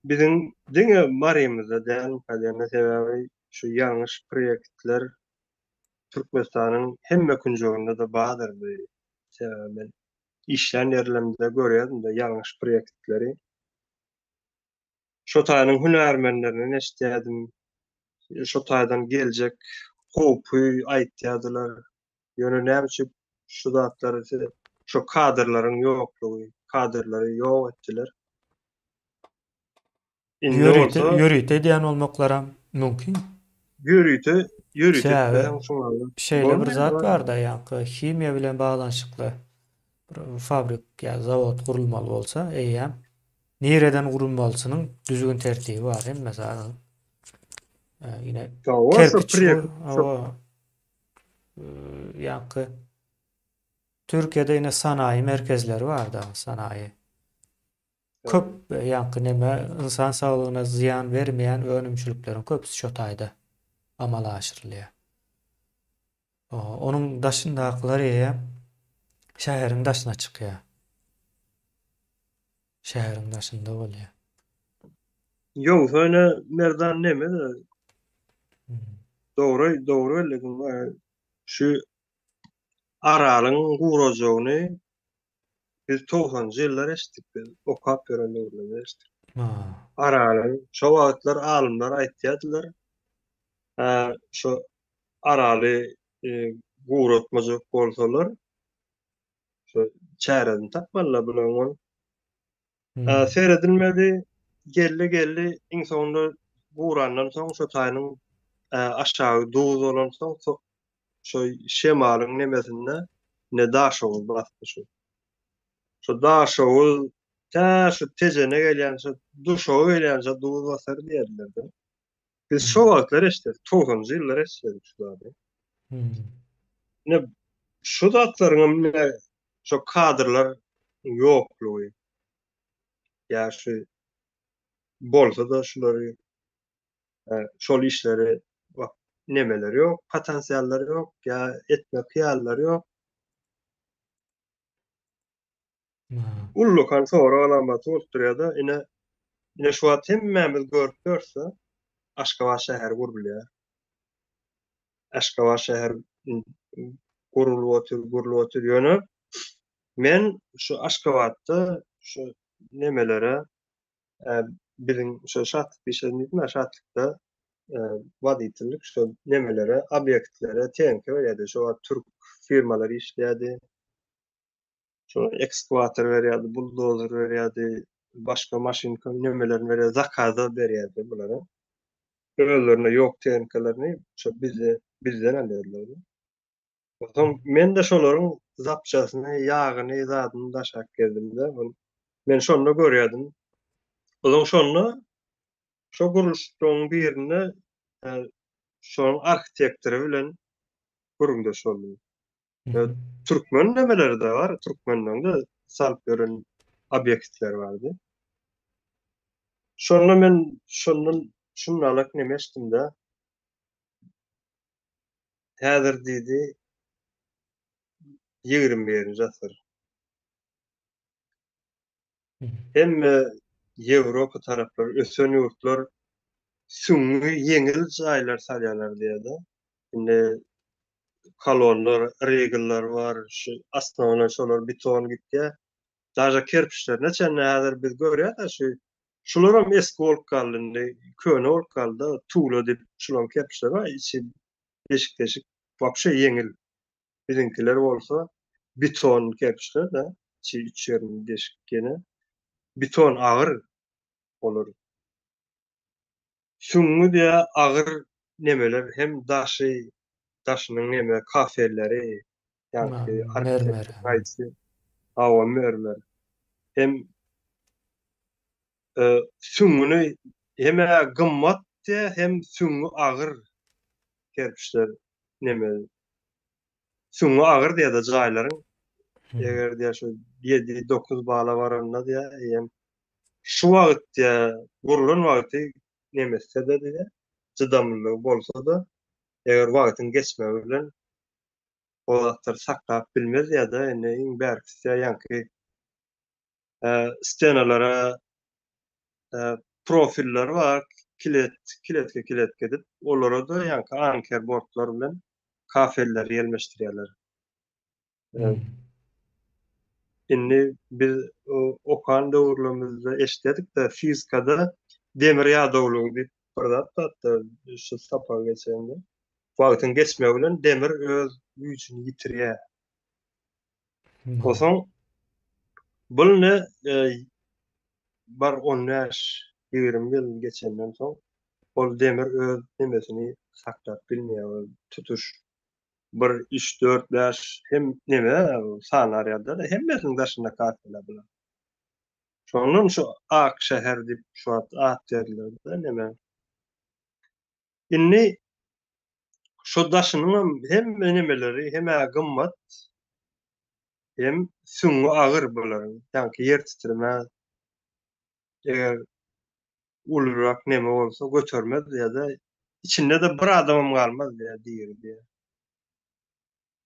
biziň diňe marymyzda däl kaderne sebäbi şu ýalňyş proýektler Türkmenistanyň hemme künjeginde de bardyr. Sebäbi işlen ýerlerimizde görýärdim-de ýalňyş proýektleri. Şo taýynyň hünärmenlerini eşitýärdim. Şo taýdan geljek howpy aýtýardylar. Ýöne näme üçin şu zatlary şo kadrlaryň ýoklugy, kadrlary ýok etdiler. Indi bolsa Ýörüýte diýen bolmaklaram mümkin. ýörüýte Sebäbi ýörüýetdiler şoňa. şeýle bir Bolmaýar zat bar. bar da ýa himiýa bilen baglanşykly bir fabrik ýa zawod gurulmaly bolsa, eýýäm nereden gurulmalysynyň düzgün tertibi bar. Mesela ýine O şo kerpiç proýekt şo ýa Türkiýede ýine sanayi merkezleri bar da sanayi. Köp ýa neme insan saglygyna ziýan bermeýän önümçülükleriň köpüsi şo taýda amala aşyrylýar. Onuň daşyndakylar ýa şäheriň daşyna çykýar. şäheriň daşynda bolýar. Ýogsa ine merdan neme de Hmm. dogry ellegiň şu aralyň gurajagyny biz 90-njy ýyllar eşitdik biz. Okap ýörenlerinde eşitdik. Ha. Aralyň şo wagtlar alymlar aýtýardylar. Şo araly guratmajak bolsalar şo çäreden tapmalylar bilen Hmm. seyredilmedi. Gelli iň sonunda gurandan soň şo taýynyň aşağı duz bolan soň şo şemalyň nemesinde ne daşowy bastı şu. Şo daşowy şu tejene gelýän şo duşowy gelýän şo duz basar diýerler. Biz şo Hmm. wagtlar eşitdik. 90-njy ýyllar eşitdik şu zady. Hmm. Ne şu zatlaryň şo kadrlar ýoklugy. Ýa-şi bolsa da şolary şol işleri nemeleri ýok, potensialleri ýok, ýa etmek hyýallary ýok. Ha. Ullukan sonra alamat bolupdurýar-da ine şu wagt hemmämiz görüp görse Aşgabat şäheri gurulýar. Aşgabat şäher gurulup otur ýöne men şu Aşgabatda şu nemelere biziň şu şatlyk işlerinde şatlykda wadytlyk şu nemelere, obyektlere teňki berýärdi. Şu türk firmalary işleýärdi. Şu ekskavator berýärdi, buldozer berýärdi, başga maşyn nemelerini berýärdi, zakazda berýärdi bulara. Özlerine ýok teňkelerini şu bizden alýarlar. Oňa men de şolaryň zapçasyny, ýagyny, zadyny daşak geldim-de. Men şonu görýärdim. Oňa şonu şo guruluşlaryň birine şoň arhitektori bilen gürümdeş boldum. Mhm. Türkmen nemeleri de bar, Türkmenden de salyp beren obýektler bardy. Şonu men şunlalyk neme etdim-de. Häzir diýdi 21-nji asyr. Mhm. Hemme Ýewropa taraplary, ösen ýurtlar süňňi ýeňil jaýlar salýarlar diýdi. Indi kolonlar, regeller bar, şu asnawna şolar beton gitdi. Daja kerpiçler neçenne häzir biz görýär şu şularam eski bolup galdy, köne bolup galdy, tuğla dip şulam kerpiçler bar, içi deşik wapşe ýeňil. Biziňkiler bolsa beton kerpiçler de, içerini deşik gene. Beton agyr bolar. Süňňi diýe agyr nemeler hem daşynyň neme kafeleri, Ma ýa-ni mermer. arhitektur gaýsy, hawa mermer. Hem süňňi heme gymmat diýe hem süňňi agyr kerpiçler neme. Süňňi agyr diýe de jaýlaryň Mhm. eger diýe şu 7-9 bala baranda diýe hem şu wagt diýe gurulan wagty nemese de diýe çydamlylygy bolsa da eger wagtyň geçmegi bilen o zatlar saklap bilmez ýa-da iň bärkisi ýanky stenalara profiller bar, kilet gedip olara da ýanky anker bordlar bilen kafeller ýerleşdirýärler. Mhm. Indi biz okan döwürlerimizde eşitdik-de fizikada demir ýadawlygy diýip bir zat tapdy şu sapar geçende. Wagtyň geçmegi bilen demir öz güýçini ýitirýär. Ma. Osoň bul ne bar 10 ýaş 20 ýyl geçenden soň ol demir öz nemesini saklap bilmeýär, tutuş bir 3-4 ýaş hem neme sanaryada da hemmesiniň daşynda kafeler bilen. Şonuň şu Ak şäher diýip şu at derler neme. Inni şo daşynyň hem nemeleri hem gymmat hem süňňi agyr bolar. Ýa-ni ýer titremez. Eger ulrak neme bolsa götermez ýa-da içinde de bir adamam galmaz diýer.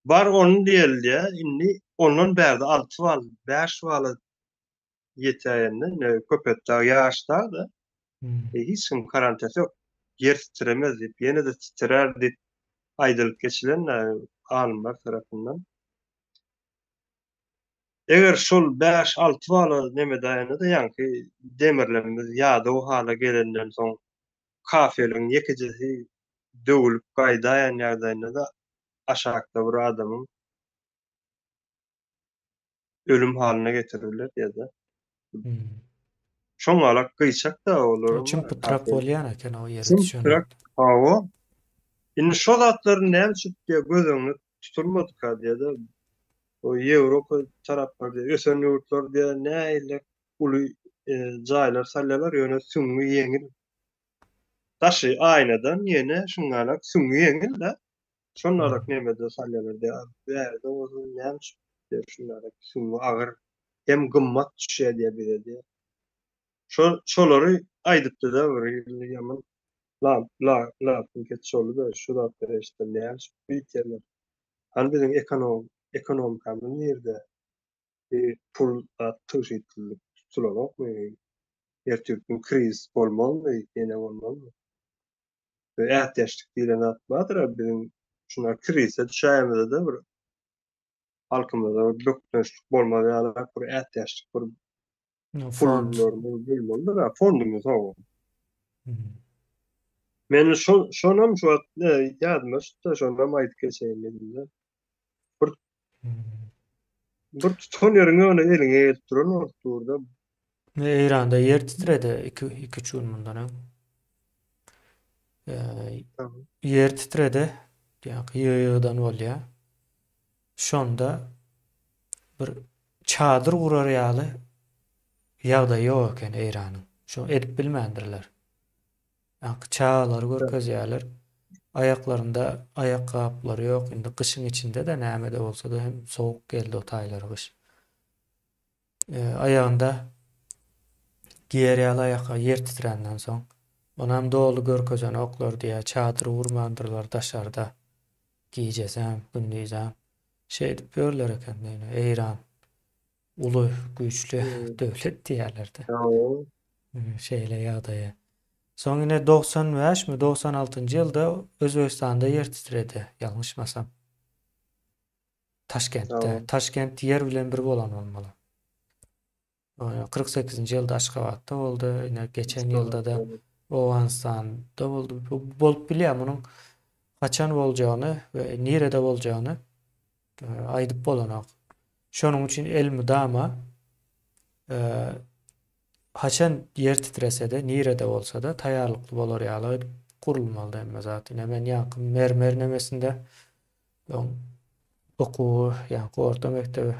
Bar onu diýildi, inni ondan bärde 6 wal, 5 wal ýetýände köpetler ýaşlar da Hmm. hiç kim garantiyasy ýok. Yer titremez diýip, ýene de titrer diýip aýdylyp geçilen alymlar tarapyndan. Eger şol 5-6 bala neme daýanyda ýanky demirlerimiz ýa-da o hala gelenden soň kafeleň ýekejesi döwülüp gaýdaýan ýagdaýynda da aşakda bir adamyň ölüm halyna getirirler ýa-da Hmm. şoňalak gyçak da O olarmy çymпytrak kafel. bolýan eken o ýere Sım düşen pırak wagt. hawa. Indi şol atlaryň näme üçin diýe gözüňi tutulmadyk diýe-de o Ýewropa taraplarda ösen ýurtlar diýe näile uly jaýlar salýarlar ýöne süňňi ýeňil. Taşy aýnadan ýene şuňalak süňňi ýeňil-de şonlarak Hmm. nemede salýarlar diýe. Bäde o näme üçin diýe şuňalak süňňi agyr hem gymmat düşýär diýe biledi. Şolary aýdypdy-da bir ýaman şolu da şu da işte näme üçin han biziň ekonomikamyz nerede? Pul tyşytlyk tutulanokmy? Ertürkün kriz bolmalymy? Ýene bolmalymy? Ätýäşlik diýilen atmadyr biziň şuna krize düşäýmizde bir halkymyza bir bökdürçlük bolmaly ýaly bir ätýäşlik bir No fond. pullarymyz bolmalydyr. Fondumyz o. Hmm. Men şonam şu wagt ýadyma düşdi, şonam aýdyp geçeýin dedim. Bir Hmm. bir tutan ýeriňe öňe eliňe elip duran orturda. Eýranda yer titredi 2-3 gün mundan öň. Yer titredi. Ýa-ni ýygydan bolýar. Şonda bir çadyr gurar ýaly ýagdaý ýok eken Eýranyň. Şo edip bilmändirler. Ýa-ni çağlar görkezýärler. Ayaklarında ayakkabıları yok. Indi kışın içinde de näme bolsa da hem soğuk geldi o taýlara kış. Ayağında giýerýäl ayakka yer titrenden soň onam dolu görkezen oklar diýe çadyr urmandyrlar daşarda giýjesem, gündizem. Şey edip görler eken diýene Eýran uly, güýçli döwlet diýerlerdi. Şeýle ýagdaýa. Soň ine 95 mi 96-njy ýylda Özbegistanda yer titredi, ýalňyşmasam. Taşkentde. Taşkent yer bilen bir bolan bolmaly. 48-nji ýylda Aşgabatda boldy, ine geçen ýylda da Owganistanda boldy. Bolup bilýär munyň kaçan boljagyny we nerede boljagyny aýdyp bolanok. Şonuň üçin elmydama haçan yer titrese de, nerede bolsa da taýýarlykly bolar ýaly gurulmaly emma zat. Ine men ýaky mermer nemesinde okuw, ýa-ni orta mektebi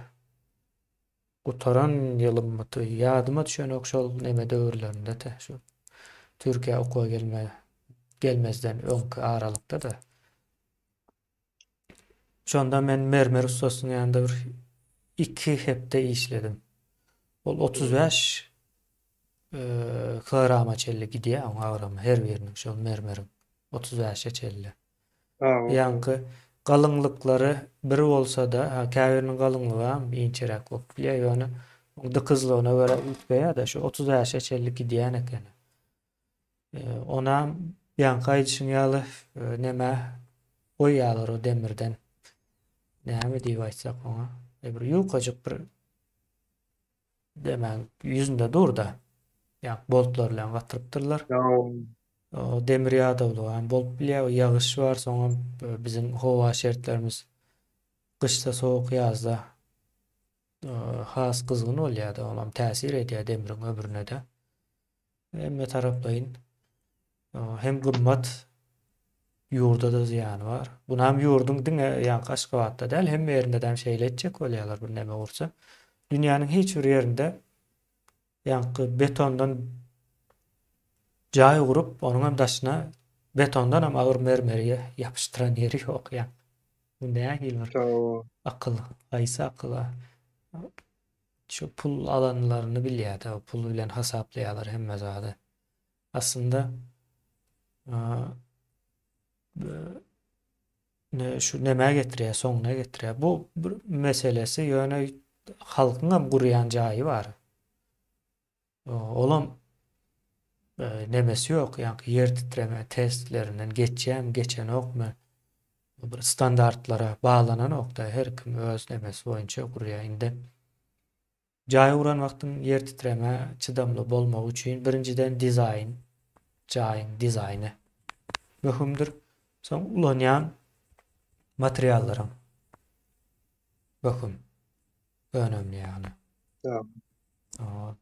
gutaran ýylymmy ýadyma düşen şol neme döwürlerinde de şu Türkiýe okuwa gelmezden öňkü aralykda da. Şonda men mermer ustasynyň ýanynda bir 2 hepde işledim. Ol 35 kırama çelli gidiyor ama ağrama her birinin şol mermerin 35'e çelli. Yankı kalınlıkları bir olsa da käbirinin kalınlığı inçerek bolup bilýär ýöne onda kızlygyna görä ütbeýär da şu 35'e çelli gidiýän eken. Ona yankı aýdyşyň ýaly neme oýýarlar o demirden. Näme diýip aýtsak ona? Bir ýulkajyk bir demäň ýüzünde durda. Ya boltlar bilen gatyrypdyrlar. O demir ýagdaýly bolup bilýär, ýagyş bar, soňra biziň howa şertlerimiz kışda soğuk, ýazda has kızgın bolýar da, onam täsir edýär demirin ömrüne de. Emme taraplaýyn hem gymmat ýurda da ziýany bar. Bunam ýurdun diňe ýa-ni Aşgabatda däl, hem ýerinde de şeýle etjek bolýarlar bir neme ursa. Dünýäniň hiç bir ýerinde ýa-ni betondan jaý gurup, onuň daşyna betondan hem agyr mermeri ýapyşdyran ýeri ýok ýa. Bu nähil bir akyl, gaýsy akyla. Şu pul alanlaryny bilýär da, pul bilen hasaplaýarlar hemme zady. Aslında şu näme getirýär, soňuna getirýär. Bu bir meselesi ýöne halkyň hem gurýan jaýy bar. Olam nemesi yok. Yani yer titreme testlerinden geçen ok mu? Bir standartlara bağlanan nokta her kim öz nemesi boyunça kurýar. Indi jaý uran wagtyň yer titreme çydamly bolmagy üçin birinciden jaýyň dizaýny möhümdir. Soň ulanýan materiallaryň möhüm, önemli ýaly. Tamam.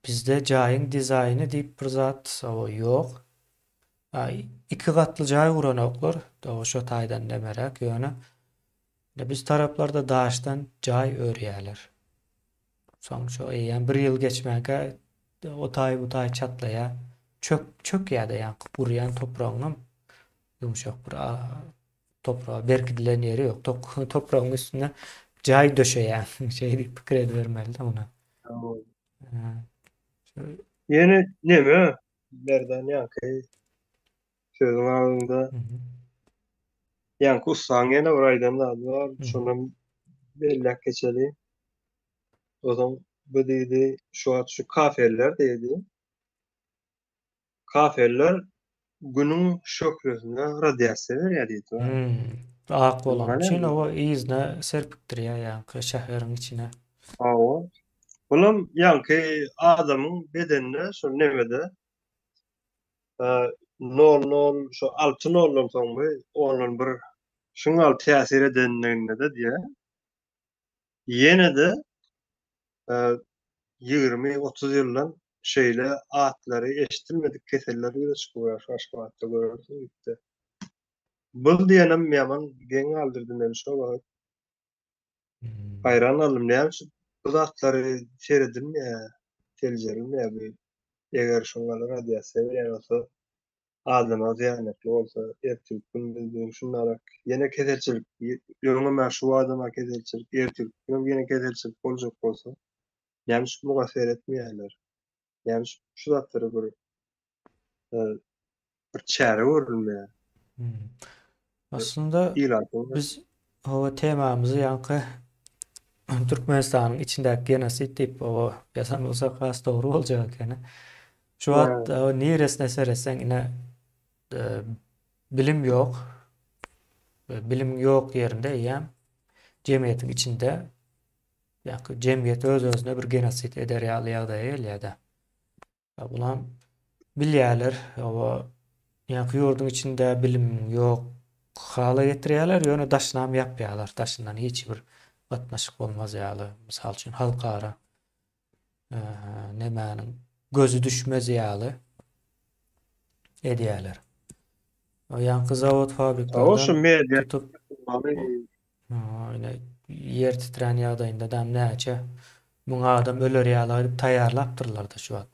Bizde jaýyň dizaýny diýip bir zat ýok. Iki gatly jaý uran oklar, şo taýdan demerek ýöne. Biz taraplarda daşdan jaý örýärler. Soň şo ýa bir ýyl geçmäge o taý bu taý çatlaýa, çök ýa-da ýa gurýan toprağynyň ýumşak bir toprağa berkidilen ýeri ýok. Toprağyň üstüne jaý döşeýär. Şeýle pikir edibermeli de ona. Tamam. Ha, şö- Yeni neme? Berdan ýa-ki sözüň agynda hı hı, ýa-ki ussaň ýene bir aýdan da bar. hı hı. Şondan bellek geçeli. Ozan bu diýdi, şu kafeler diýdi. Kafeler günüň şöhretine radiasiýa berýär diýdi. Ak bolan Bilmem üçin mi? o izne serpikdirýär ýa-ni şäheriň içine. Awa. Bulam ýa-ki adamyň bedenine şu nemede 00 şu 6 noldan soňmy onun bir şuňal täsir edenliginde de diýe. Ýene de 20-30 ýyldan şeýle atlary eşitilmedik keseller ýüze çykyp Aşgabatda görürsün ýitdi. Bu diýenem ýaman geň aldyrdy meni şo wagt. Hmm. Hayran oldum. Näme bu zatlary seredilmeýär, teljerilmeýär. Eger şoňlara radiasiýa berýän bolsa, adama ziyanetli bolsa, ertesi gün bildiğin şunlara yine kezelçilik, ýöňe şu adama kezelçilik, ertesi gün yine kezelçilik boljak bolsa, näme şu muga seretmeýärler. Näme şu zatlary eee, bir çäre görülmeýär. Hmm. Aslında İlaçlar. biz o temamızı yankı Türkmenistan'ın içindeki genosit deyip o yasan olsa kas doğru olacak yani. Şu Ha, an o niresine seresen yine e, bilim yok. Bilim yok yerinde yani cemiyetin içinde yani cemiyet öz özüne bir genosit eder ya da el ya da. Bulan bilýärler o yani ýurdun içinde bilim yok. Hala getirýärler, ýöne daşnam ýapýarlar. Daşyndan hiç bir gatnaşyk bolmaz ýaly. Mysal üçin halkara nemäniň gözü düşmez ýaly edýärler. O ýanky zawod o şu fabriklardan media tutup baly ýene ýer titren ýagdaýynda da näçe muň adam öler ýaly diýip taýýarlapdyrlar da şu wagt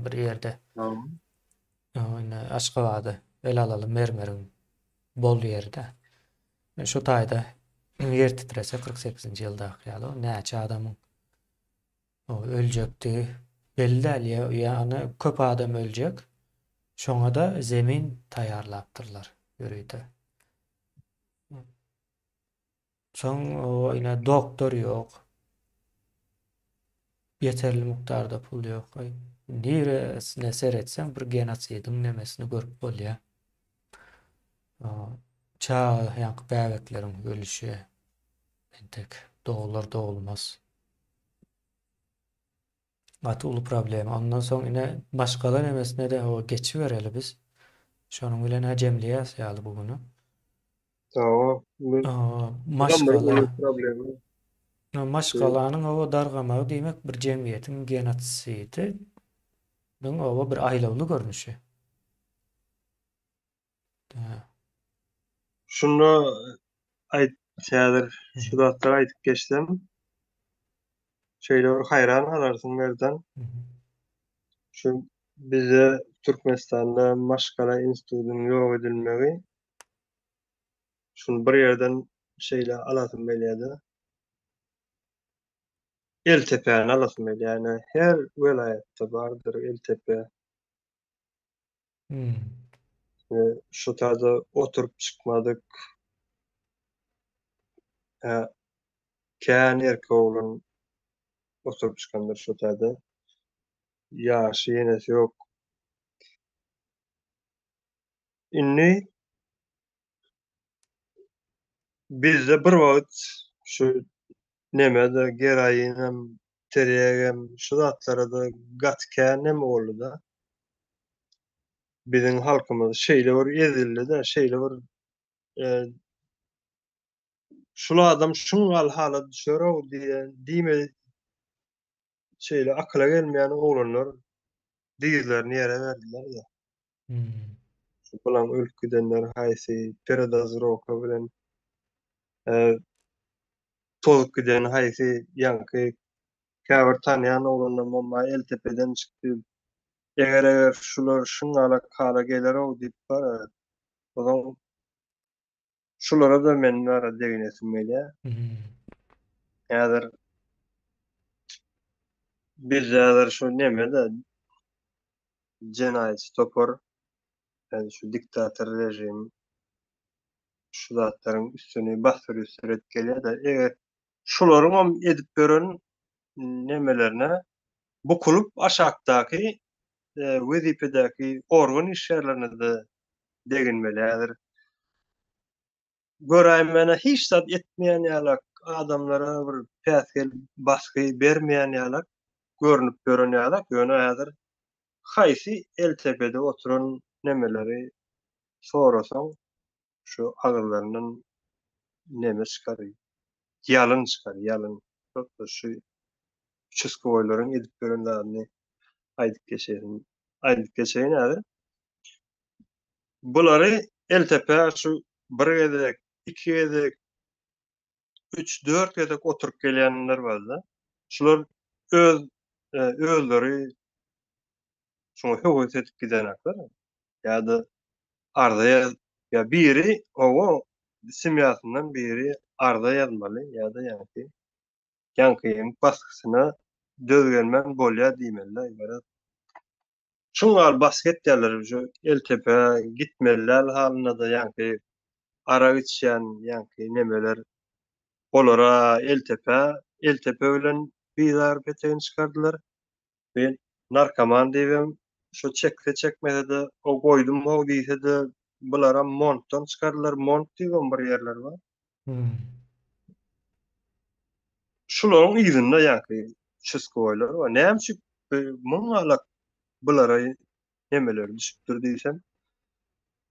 bir ýerde. Ýene Aşgabatda el alaly mermeriň bol ýerde. Şu taýda yer titrese 48-nji ýyldaky ýaly näçe adamyň öljekdi belli däl ýany köp adam öljek. Şoňa da zemin taýýarlapdyrlar ýörüýde. Soň ýene doktor ýok. Yeterli miktarda pul ýok. Niresine seretsen bir genosidin nemesini görüp bolýar. Çağ ýanky bäbekleriň ölüşi entek doğullar doğulmaz. Gaty uly problem. Ondan soň ine başgalar nemesine de o geçibereli biz. Şonuň bilen hajemliýäs ýaly bugünü. tamam. Bu da bir Maşgala, uly problem. maşgalanyň o dargamagy diýmek bir jemgyýetiň genotidi. O bir aýlawly görnüşi. Şunu şäder şu zatlary aýdyp geçdim. Şeýle bir hayran galarsyň berden. Şu bize Türkmenistanda maşgala institutynyň ýok edilmegi şunu bir ýerden şeýle alasym gelýärdi. Eltepäni alasym gelýär. Ýani her welaýatda bardyr eltepe. Şu taýda oturup çykmadyk. Kän erkek oglun oturup çykandyr şu taýda. Ýaşy ýenesi ýok. Inni bizde bir wagt şu nemede geraýinem, terýegem şu zatlara da gatkä neme boldy-da. Biziň halkymyz şeýle bir ezildi-de, şeýle bir eee, şol adam şuňal hala düşerok diýen diýme şeýle akyla gelmeýän oglanlar diýizlerini ýere berdiler-de. Hmm. Şu bilen ölüp gidenler haýsy peredozировка bilen eee, tozup giden haýsy ýanky käbir tanýan oglanlar mamma Eltepeden çykdy. Eger şular şuňala kala gelerok diýip bara, o zaman şulara da men wara degnesim gelýär. Hmm. Häzir biz häzir şu nemede jenaýat topar, ýani şu diktator rejim şu zatlaryň üstüne basyr süret gelýär-de, eger şularyň edip beren nemelerine bu kulup aşakdaky wezipedäki organ işlerlerine de deginmeli. Häzir göräýin mene hiç zat etmeýän ýaly adamlara bir päsgel basky bermeýän ýaly görnüp gören ýaly ýöne häzir haýsy eltepede oturan nemeleri sorasaň şu agyrlaryndan neme çykaryň? Ýalyn çykaryň, ýalyn. Doktor şu üçüskoýlaryň edip görenlerini aýdyp geçerin. Aýdyp geçerin häzir. Bulary eltepe şu bir gezek, iki gezek, üç, dört gezek oturup gelýänler bolsa, şular öz özleri şoňa höwes edip gidenekler. Ýa-da arda ýa biri owo semýasyndan biri arda ýazmaly ýa-da ýanky ýankyň basgysyna dözgelmän bolýar diýmeliler. Bara şuňal basket ýalar şu eltepe gitmeliler halyna da ýanky ara içýän ýanky nemeler olara eltepe bilen bizar petegini çykardylar. Ben narkoman diýibem, şo çekse çekmese de o goýdum o diýse de bulara montdan çykardylar. Mont diýen bir ýerler bar. Hmm. Şularyň ýüzünde ýanky çyskoýlar bar. Näme muňalak bulara nemeler düşüpdir diýsem.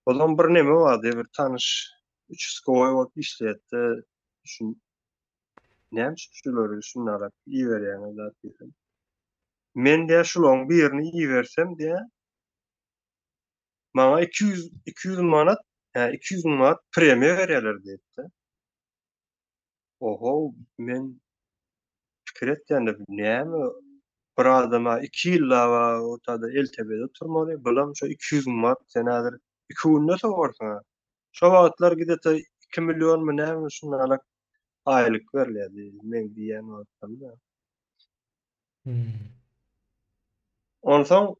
Odan bir neme bardy, bir tanış üçüskoý bolup işletdi. Şun näme şulary şunlara iýerýän zat diýsem. Men de şularyň birini iýersem diýe maňa 200 manat, 200 manat premiýa berýärler diýipdi. Oho, men pikir etdim, näme bir adama 2 ýyl otada eltebede turmaly, bilam şu 200 manat sen häzir 2 günde sowarsyň. Şo wagtlar gidete 2 million mu näme şunlara aýlyk berilýärdi. Men diýen wagtlarda. Hmm. Onsoň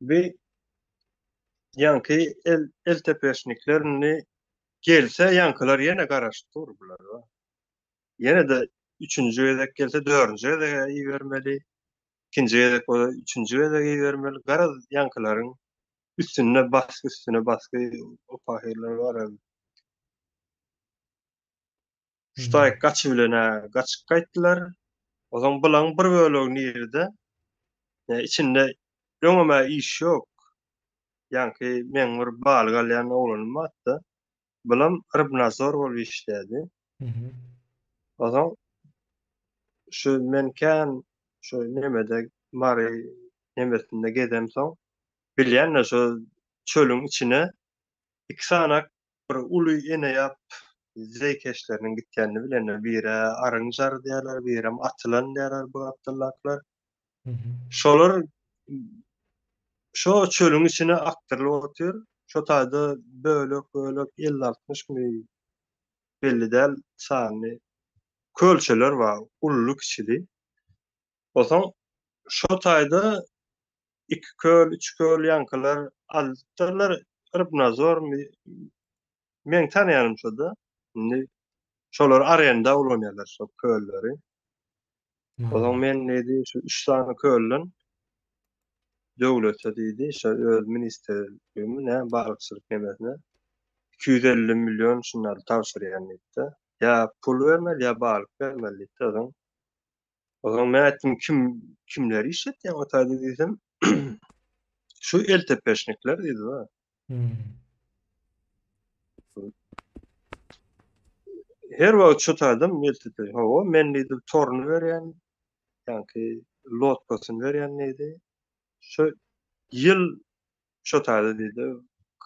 bir ýanky eltepeşniklerini gelse ýankylar ýene garaşdyr bular. Ýene de 3-nji gezek gelse 4-nji gezege iýermeli, 2-nji gezek bola 3-nji gezege iýermeli. Garaz ýankylaryň üstüne baskı o pahirler bar. Şuday Hmm. gaçy bilen gaçyp gaýtdylar. Ozaň bulan bir bölegini ýerde, içinde öňeme iş ýok. Ýanky men bir balyk alýan oglanym batdy. Bulan rybnazor bolup işlädi. Mhm. Ozaň şu men kän şu nemede mary nemesinde gezem soň bilýän şu çölüň içine 2 sanak bir uly ene ýap zeykeşleriniň gitýänini bilenler. Biri arynjar diýerler, biri atylan diýerler bu Abdullahlar. Mhm. Şolar şo çölüň içine aktyrylyp otýar. Şo taýda bölek 50-60 mi belli däl sany kölçeler bar, ulluk içidi. Ozaň şo taýda 2 köl, 3 köl ýankylar alypdyrlar. Rybnazor men tanýanym şoda. Indi şolar arenda ulanýarlar şo kölleri. Ha. Ozaň men näde şu 3 tane kölden döwlete diýdi, şo öz ministerligine ne balykçylyk nemesine 250 milyon şunları tapşyrýan diýdi. Ya pul bermeli, ya balyk bermeli diýdi. O zaman men aýtdym kimleri işletýän o taýda diýsem şu eltepeşnikler diýdi. Hmm. Her wagt şu taýdam eltepe. Hawa men diýdim toruny berýän, ýa-ni lotkasyny berýän diýdi. Şo ýyl şo taýda diýdi.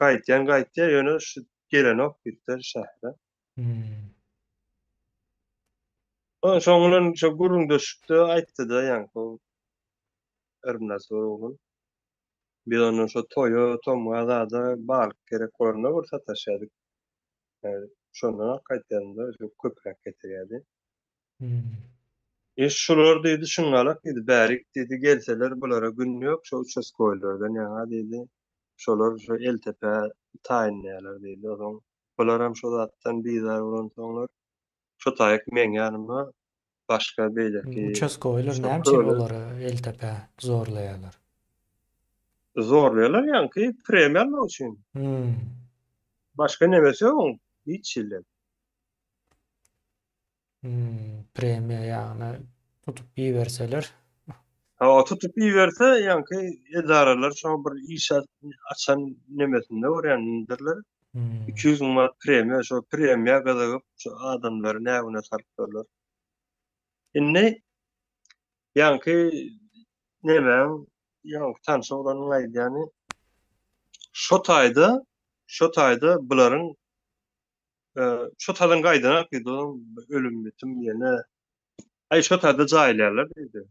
Gaýtýan ýöne şu gelen ok gitler şähre. Hmm. Şoňdan şo gurrundaşykda aýtdy-da ýa-ni Ermnas oğlum. Biz onun şo toýu, tomgaza da balyk gerek bolanda bir sataşýardyk. Şondan gaýtýanda şo köprek getirýärdi. Hmm. Şular diýdi şuňalak diýdi, bärik diýdi gelseler bulara gün ýok, şo участковойlardan ýa diýdi. Şolar şo eltepe taýinlärler diýdi. Oňa bular hem şo zatdan bizar bolan soňlar şo taýyk meň ýanyma başga beýleki Участковыйlar şo näçe köle olary eltepe zorlaýarlar? zorlaýarlar ýa-ni premiýa almak üçin. Hmm. Başga nemesi ýok, hiç ile. Premiýa ýagny tutup ýiberseler. Ha, tutup iýerse ýa-ni edaralar şo bir iş açan nemesinde görýändirler. Hmm. 200 manat premiýa, şo premiýa gazagyp şo adamlary näwine sarpdyrlar. Indi ýa-ni nemem ýa-ni tanşy bolanyň aýdýany şo taýda bularyň şo tadan gaýdana diýdi, ölüm bitim ýene ay şo taýda jaýlärler diýdi.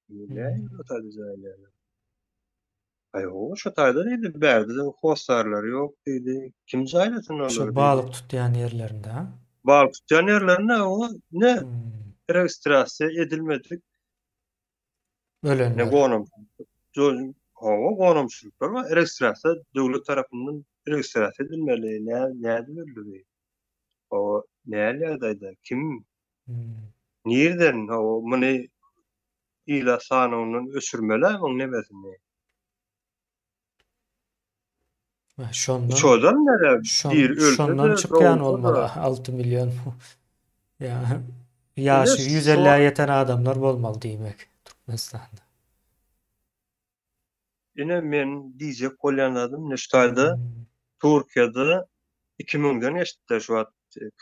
Näme Hmm. şo taýda jaýlärler? Ay o şo taýda diýdi, bärde hostarlary ýok diýdi. Kim jaýlasyn Şo olary diýdi. balyk tutýan ýerlerinde ha? Balyk tutýan ýerlerine o ne Hmm. registrasiýa edilmedik, ne Ölenler. gonum. Hawa gonumçylyklar we registrasiýa döwlet tarapyndan registrasiýa edilmeli. Näde birildi? O näle ýagdaýda kim Hmm. nirden o muny ila sanyny ösürmeli oň nemesini. Şondan Şodan nere bir ölse de şondan çykýan doğulsa bolmaly da. 6 milyon. Ya Indi ýaşy 150 şo ýeten adamlar bolmaly diýmek Türkmenistanda. ine men diýjek bolýanladym neştaýda Hmm. Türkiýede 2000'den eşitler şu an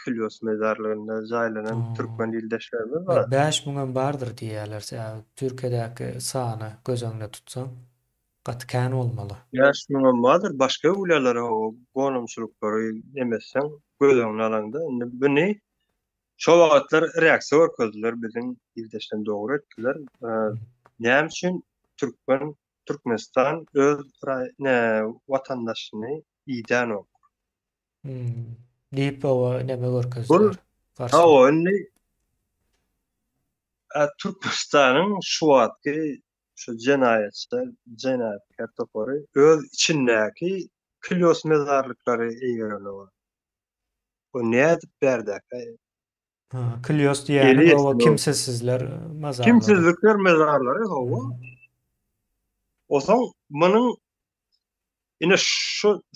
Kilyos mezarlığında jaýlanan Oo. türkmen dildeşlerimiz Ve var. 5 müňe bardyr diýerler. Türkiýedäki sany göz öňüne tutsaň gatykän bolmaly. Ýaşmyň madur başga uýlalara o gonumçylyklary demesen göz öňüne alanda indi buni şo wagtlar reaksiýa görkezdiler biziň dildeşden dogry etdiler. Hmm. Näme üçin Türkmenistan öz watandaşyny iýdan ok. Hmm. Diýip owa neme Bul görkezdiler? ha Garşylyk. o indi Türkmenistanyň şu wagtky şu jenaýatkar topary öz içindäki Kilyos mezarlyklary eýgerilýär. O näde berdäk? Ha, Kilyos Eli diýäniň owa ýetsin o. kimsesizler mazarlary. Kimsizlikler mezarlary hawa. Hmm. Osaň munyň ine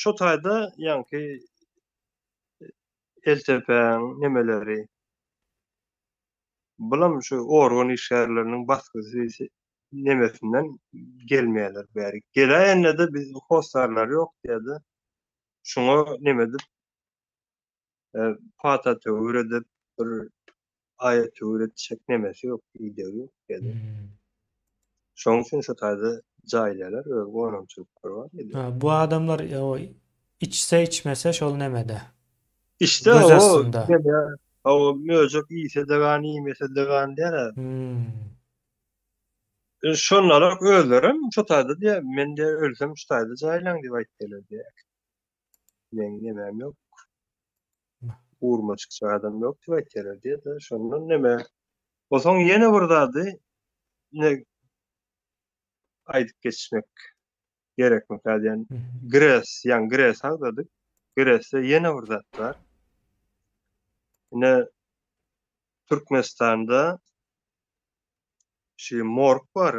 şo taýda ýa-ni eltepeň nemeleri bulam şu organ işgärleriniň baskysy nemesinden gelmeýärler bäri. Gelýände de biz hostarlar ýok diýdi. Şoňa neme dip pata töwredip bir aýat töwredip nemesi ýok diýdi diýdi. Hmm. Şoň üçin şo taýda jaýlalar we gonumçylyklar bar diýdi. Ha, bu adamlar o içse içmese şol nemede. İşte Göz o aslında. deme o möjük iýse degan iýmese degan dere. Hmm. Şonlara özlerim şo taýda diýe men de ölsem şu taýda jaýlan diýip aýtdylar diýe. Men nemem ýok. Urmaçyk adam ýok diýip aýtdylar diýe de şondan neme. Osaň ýene bir zady ne aýdyp geçmek gerekmi diýen Hmm. Gres hagdadyk. Gresde ýene bir zat bar. Ine Türkmenistanda morg var,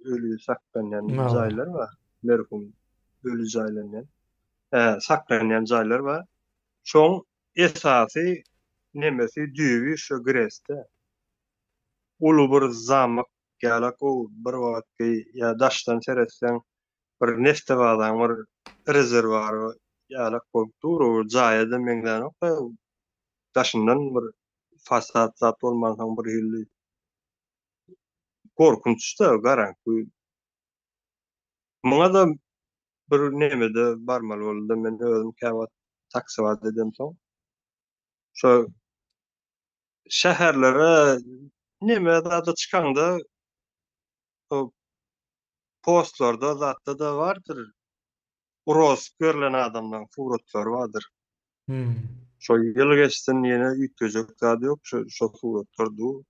ölü saklanan Aba. jaýlar var. Merhum ölü jaýlanan. Saklanan jaýlar var. Şoň esasy nemesi düýbi şu Gresde. Ulu bir zamak ýa-da bir wagtky ýa daşdan seretsen bir nefte badan bir rezerwar ýa-da kulturu jaýda meňden ok daşyndan bir fasat zat bolmasaň bir hilli korkunçda garanky. Muňa da bir nemede barmaly boldy. Men özüm käwat taksywat edem soň. Şo şäherlere neme zada çykanda o postlarda zatda da bardyr. Uros görlen adamdan suratlar vardır. Hmm. Şo ýyl geçsin ýene üýtgejek zady ýok. Şo suratlar du.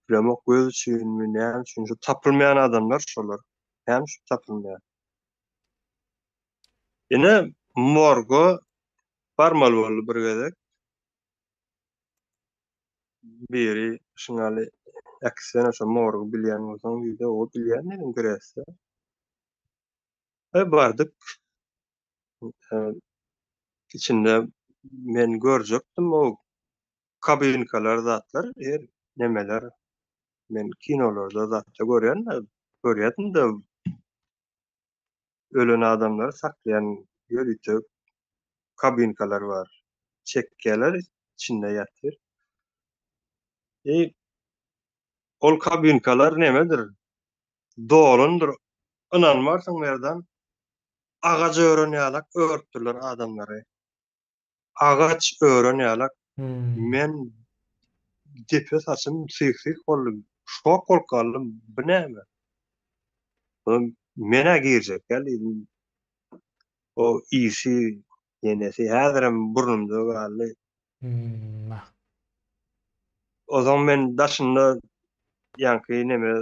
Bilemok göz üçinmi näme üçin şu tapylmayan adamlar şolar. Hem şu tapylmayan. Ene morgo barmaly boldy bir gezek. Biri şuňaly eksene şo morgu bilýän bolsaň ýa-da o bilýän edim Gresde. Bardyk. İçinde men görjekdim o kabinkalar zatlar nemeler men kinolarda zatda görýärdim da ölen adamlary saklayan ýöritek kabinkalar bar. Çekkeler içinde ýatyr. Ol kabinkalar nemedir? Dolundur. Inanmarsyň berden agaç örenýärlik örtdiler adamlary. Agaç örenýärlik Hmm. men depe saçym syk-syk boldum. Şok bolkandym. Bu näme? Mene girecek geldi. O iyisi yenesi häzirim burnumda galdy. Hmm. Ah. O zaman men daşynda ýanky neme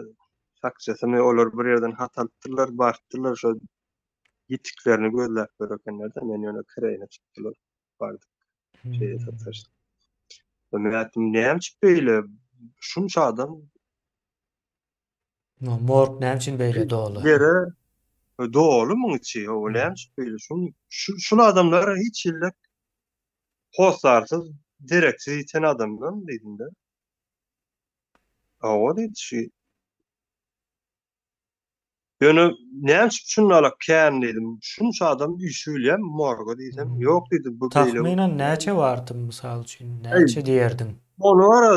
sakçasymy olar bir ýerden hataltdylar, bartdylar şo ýitiklerini gözläp görekenler de men ýöne kireýine çykdylar. Bardyk şeýle Hmm. satyrşdy. Men aýtdym näme çypýly? Şunça adam No, morg näme üçin beýle dolu? yere dolu mu içi? O Hmm. näme çypýly? Şul adamlar hiç ille hosarsız direksiz iten adamlar diýdim-de. O diýdi şu ýöne näme şunlala kän dedim. Şunça adam üşüýlen morga diýsem, Hmm. ýok diýdi bu beýle. Tahminan näçe bardyň mysal üçin? Ey, Näçe diýerdiň? onu wara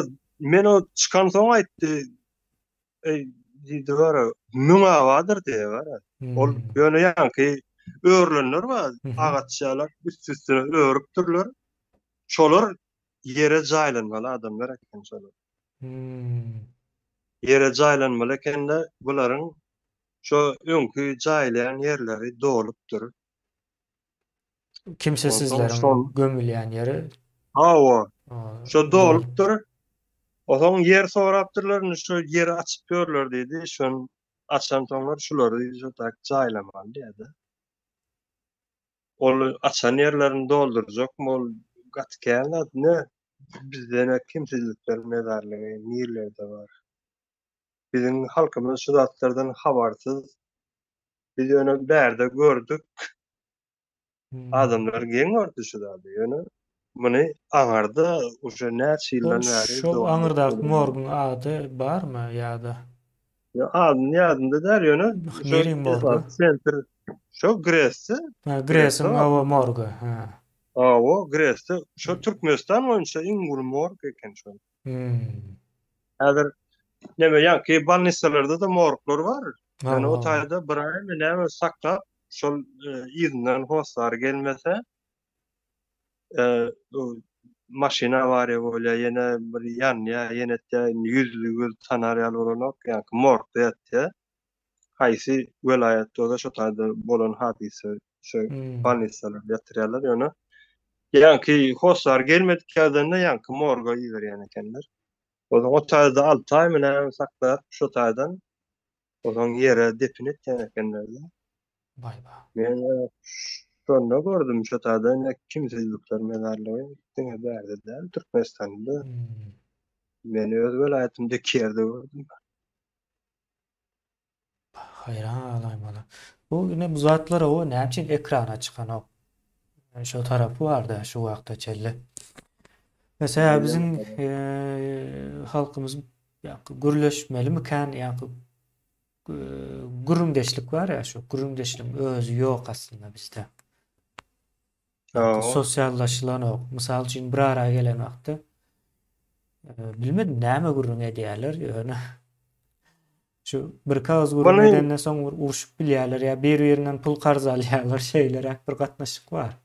men o çykan soň aýtdy. Ey, diýdi wara, müňa wadyr diýe wara. Ol Hmm. ýöne ýanky öwrülenler bar, Hı hı. agaççalar üst-üstüne öwrüp durlar. Şolar yere jaýlanmaly adamlar eken şolar. Hmm. Yere jaýlanmaly eken-de bularyň şo öňkü jaýlayan ýerleri dolupdyr. Ondan Kimsesizleriň şol gömülýän ýeri hawa o, şo dolu. dolupdyr. Oňa yer sorapdyrlar, şo ýeri açyp görler diýdi. Şon açan soňlar şulary şo tak jaýlamaly diýdi. Ol açan ýerlerini doldurjakmy ol gatykän ne? Bizde kimsizlikler mezarlygy nirlerde bar. Bizim halkymyz şu zatlardan habarsyz. Biz ýöne bärde gördük. Hmm. Adamlar geň gördi şu zady ýöne. Muny aňardy, uşa näçe ýyldan bäri Şol dowamlı aňyrdak geliyor. morgun ady barmy ýa-da? Ya adını ýadymda däl ýöne şo Neri morgu? esas sentr şo Gresde, Ha, Gresde Gresin bar. owa morgu. Ha. O Gresde şo Türkmenistan boýunça iň uly morg eken şo. Hmm. Häzir neme ýanky balnisalarda da morglar bar. Yani o Owa. taýda bir aýmy näme saklap şol ýygynyň hostlary gelmese o maşina awariýa bolýar, ýene bir ýanýa, ýene-de ýüzlü göz tanarýaly bolanok, ýanky morgda ýatýar. Haýsy welayatda da şo taýda bolan hadise şo Hmm. balnisalar ýatyrýarlar ýöne. Ýanky hostlary gelmedikden de ýanky morga ýiberýän ekenler. O taýda 6 aý mı näme saklap şo taýdan oňa ýere depin etýän ekenler. Vay ba. Men şonu gördüm şu taýda ne kimsizlikler mezarlygy diňe bärde däl Türkmenistanda Hmm. men öz welaýatymdaky ýerde gördüm. hayran alayım hala. Bu yine bu zatlara o ne için ekrana çıkan o şu tarafı var da şu vakta çelle. Mesela Öyle bizim bakalım. halkımız gürleşmeli mi kan eee, güründeşlik var ya şu güründeşliğin özü yok aslında bizde. Oo. Sosyallaşılan yok. Misal için bir araya gelen vakti bilmedim näme gurrun edýärler ýöne. Şu bir kağız gurrun Bana edenden soň uruşup bilýärler ya bir-birinden pul garz alýarlar şeýlere bir gatnaşyk bar.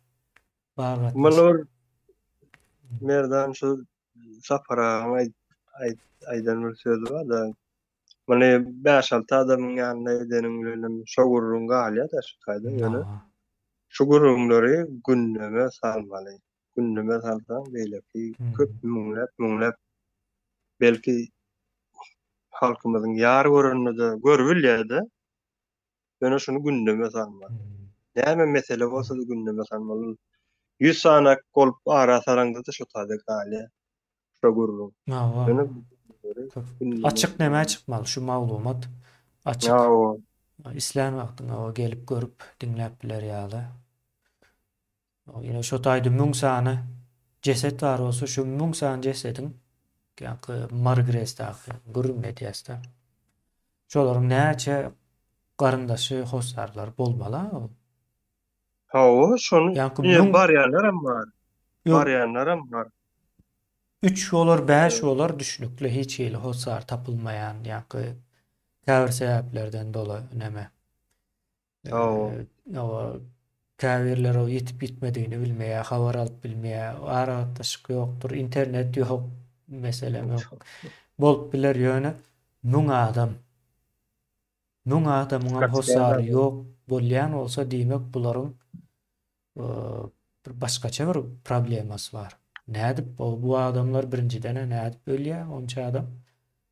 Bar gatnaşyk. Manor merdan şu safara ay aydan bir sözü var da mana 5-6 adamyň ýanyna edenim bilen şogurrun galýa da şu taýda ýöne. No. Şu gurrunlary gündeme salmaly. Gündeme salsaň beýleki köp Hmm. müňläp belki halkymyzyň ýar görünmede görüp bilýärde, ýöne şunu gündeme salmaly. Hmm. Näme mesele bolsa da gündeme salmaly. 100 sanak bolup ara saraňda da şu taýda galýa. Şo gurrun. No. Ýöne gündeme Açık näme çıkmaly şu maglumat açık. ýa İslan wagtyna o gelip görüp dinläp biler ýaly. O ýene şo taýda müň sany jeset bar bolsa şu müň sany jesediň ýa-ni margresdaky gurrun edýäsde. Şolaryň näçe garyndaşy, hosarlar bolmaly. o şonu Ýa-ni ýa barýarlar hem bar. ýok Barýarlar hem bar. 3 bolar, 5 bolar düşnükle hiç ýeli hosar tapylmaýan ýa-ni käbir sebäplerden dolayy näme. O O käbirler o ýetip gitmediğini bilmeýär, habar alyp bilmeýär, aragatdaşyk ýokdur, internet ýok, meselem ýok. Bolup biler ýöne müň adam. Müň adamyň hosary kaçýarlar. ýok bolýan bolsa diýmek bularyň bir başgaça bir problemasy bar. Nädip bu adamlar birinciden nädip ölýär onça adam.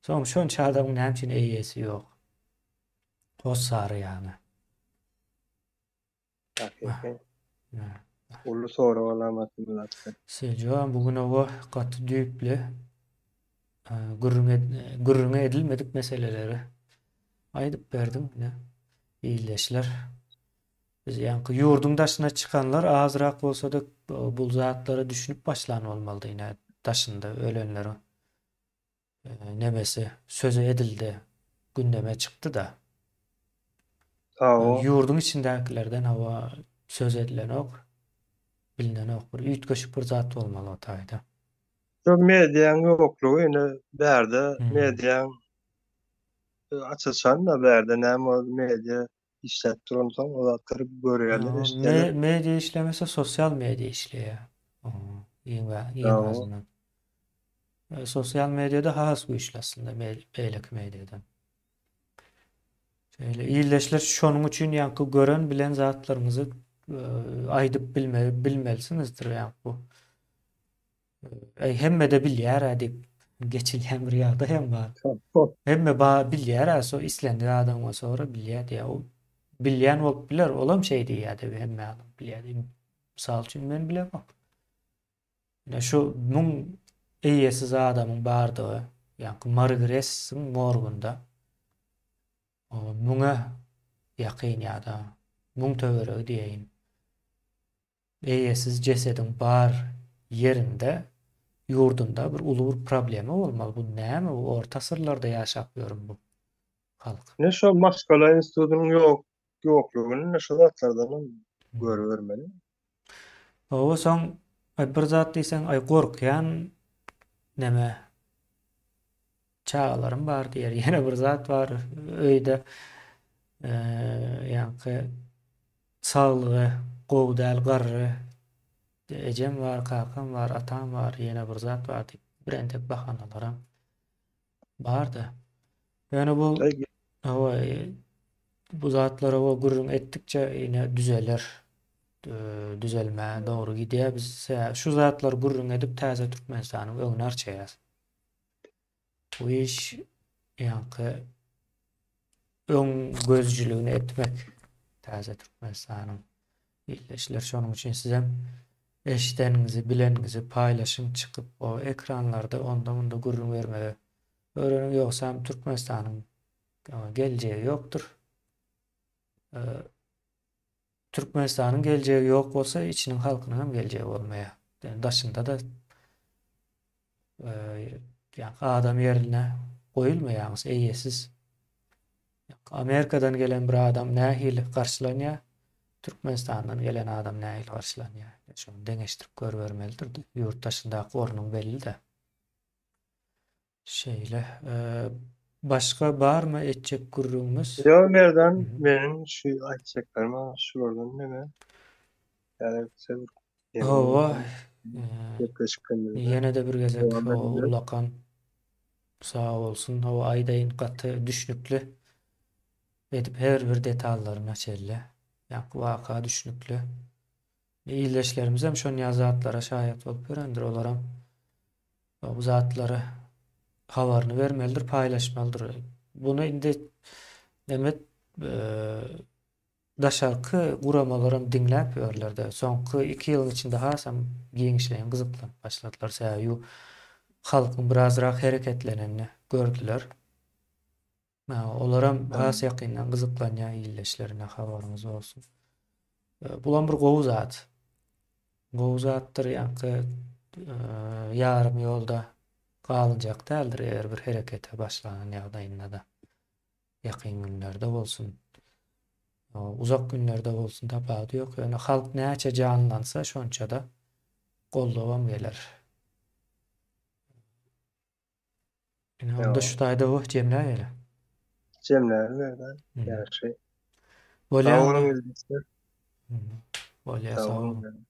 Soň şonça adamyň näçe eýesi ýok. Hosary ýany. Hakikaten. Ha. Ulu soru alamaty bilen. Sejoň bugün o gaty düýpli gürrüňe edilmedik meseleleri aýdyp berdim ne. İyileşler. Biz ýa-ni ýurduň daşyna çykanlar azrak bolsa da bu zatlary düşünüp başlan bolmaly ýene daşynda ölenler nemesi söze edildi, gündeme çykdy da. O Ýurduň içindekilerden hawa söz edilen ok, bilinen ok bir üýtgeşik bir zat bolmaly o taýda. şu mediýaň ýoklugy ýene bärde Hmm. mediýaň açylşan da bärde näme mediýa işläp duransoň o zatlary görýärler, eşitýärler. Medya işlemese sosyal medya işleýär. Iň O azyndan. Sosyal medyada has bu işler aslında beýleki medyadan. Şeýle iýleşler şonuň üçin ýa-ni gören bilen zatlaryňyzy aýdyp bilmelisinizdir ýa bu. Hemme de bilýär edip geçilýän bir ýagdaý hem bar. Hemme bilýär so islendi adamga sonra bilýär diýär. O bilýän bolup biler, olam şey diýär de hemme adam bilýär. Misal üçin men bilemok. Ýa şu müň eýesiz adamyň bardygy, ýa-ni margresiň morgunda o müňe ýakyn ýa-da müň töweregi diýeýin. Eýesiz jesediň bar ýerinde ýurdunda bir uly bir problemi bolmaly. Bu näme? Bu orta asyrlarda ýaşap ýörüm bu halk. ne şu Moskala institutynyň ýoklugyny ne şu zatlardan görübermeli. O soň bir zat diýsen ay gorkýan näme çağlarym bar diýer. Ýene bir zat bar öýde ýa-ni saglygy gowdal garry ejem var, kakam var, atam var, ýene bir zat bar diýip birendek bahanalara bardy. Ýani bu zatlara o gürrüň etdikçe ýine düzeler. Düzelme doğru gidýär. Biz şu zatlar gürrüň edip täze Türkmenistanyň öňüne arçaýar. Bu iş ýa-ni öň gözjüligini etmek täze Türkmenistanyň illeşler şonuň üçin siz hem eşiteniňizi, bileniňizi paýlaşyň çykyp o ekranlarda onda gürrüň bermegi. Öreňiň ýoksa Türkmenistanyň geljegi ýokdur. Türkmenistan'ın geleceği yok olsa içinin halkının hem geleceği olmaya. Yani daşında da e, yani adam yerine koyulmayağımız eyyesiz. Amerika'dan gelen bir adam nähili karşılanýar, Türkmenistan'dan gelen adam nähili karşılanýar. Şonu deňeşdirip görbermelidir. Ýurtdaşyndaky ornuň belli de. Şeýle, başga barmy etjek gurrugymyz? Yo merdan benim şu açacaklarım ama şuradan neme yani sebir Hawa, yemin yaklaşık kanalda ýene-de bir gezek devam o edelim. Ulakan sağ bolsun. O aýdaýyn gaty düşnükli edip her bir detallaryna çelle. Ýa waka düşnükli. İyileşlerimiz hem şon ýazatlara şahyat bolup berendir. Olaram bu zatlara habaryny bermelidir, paýlaşmalydyr. Bunu indi demet daşarky guramalarym diňläp ýörler-de. Soňky 2 ýyl içinde hasam giňişleýän gyzyklanıp başladylar. Säýü halkyň birazrak hereketlenenini gördüler. Olaram has ýakyndan gyzyklanýar illeşlerine habaryňyz bolsun. Bulan bir gowy zat. Gowy zatdyr ýa-ni ýarym ýolda galynjak däldir eger bir herekete başlanan ýagdaýynda da. Ýakyn günlerde bolsun. Uzak günlerde bolsun tapady ýok. Ýöne halk näçe janlansa şonça da gollabam geler. Onda Yo şu taýda bu jemläp ele. Cemler merdan her şey. Bolýan Sağ onda. olun. Bolýa Sağ sağ olun. olun.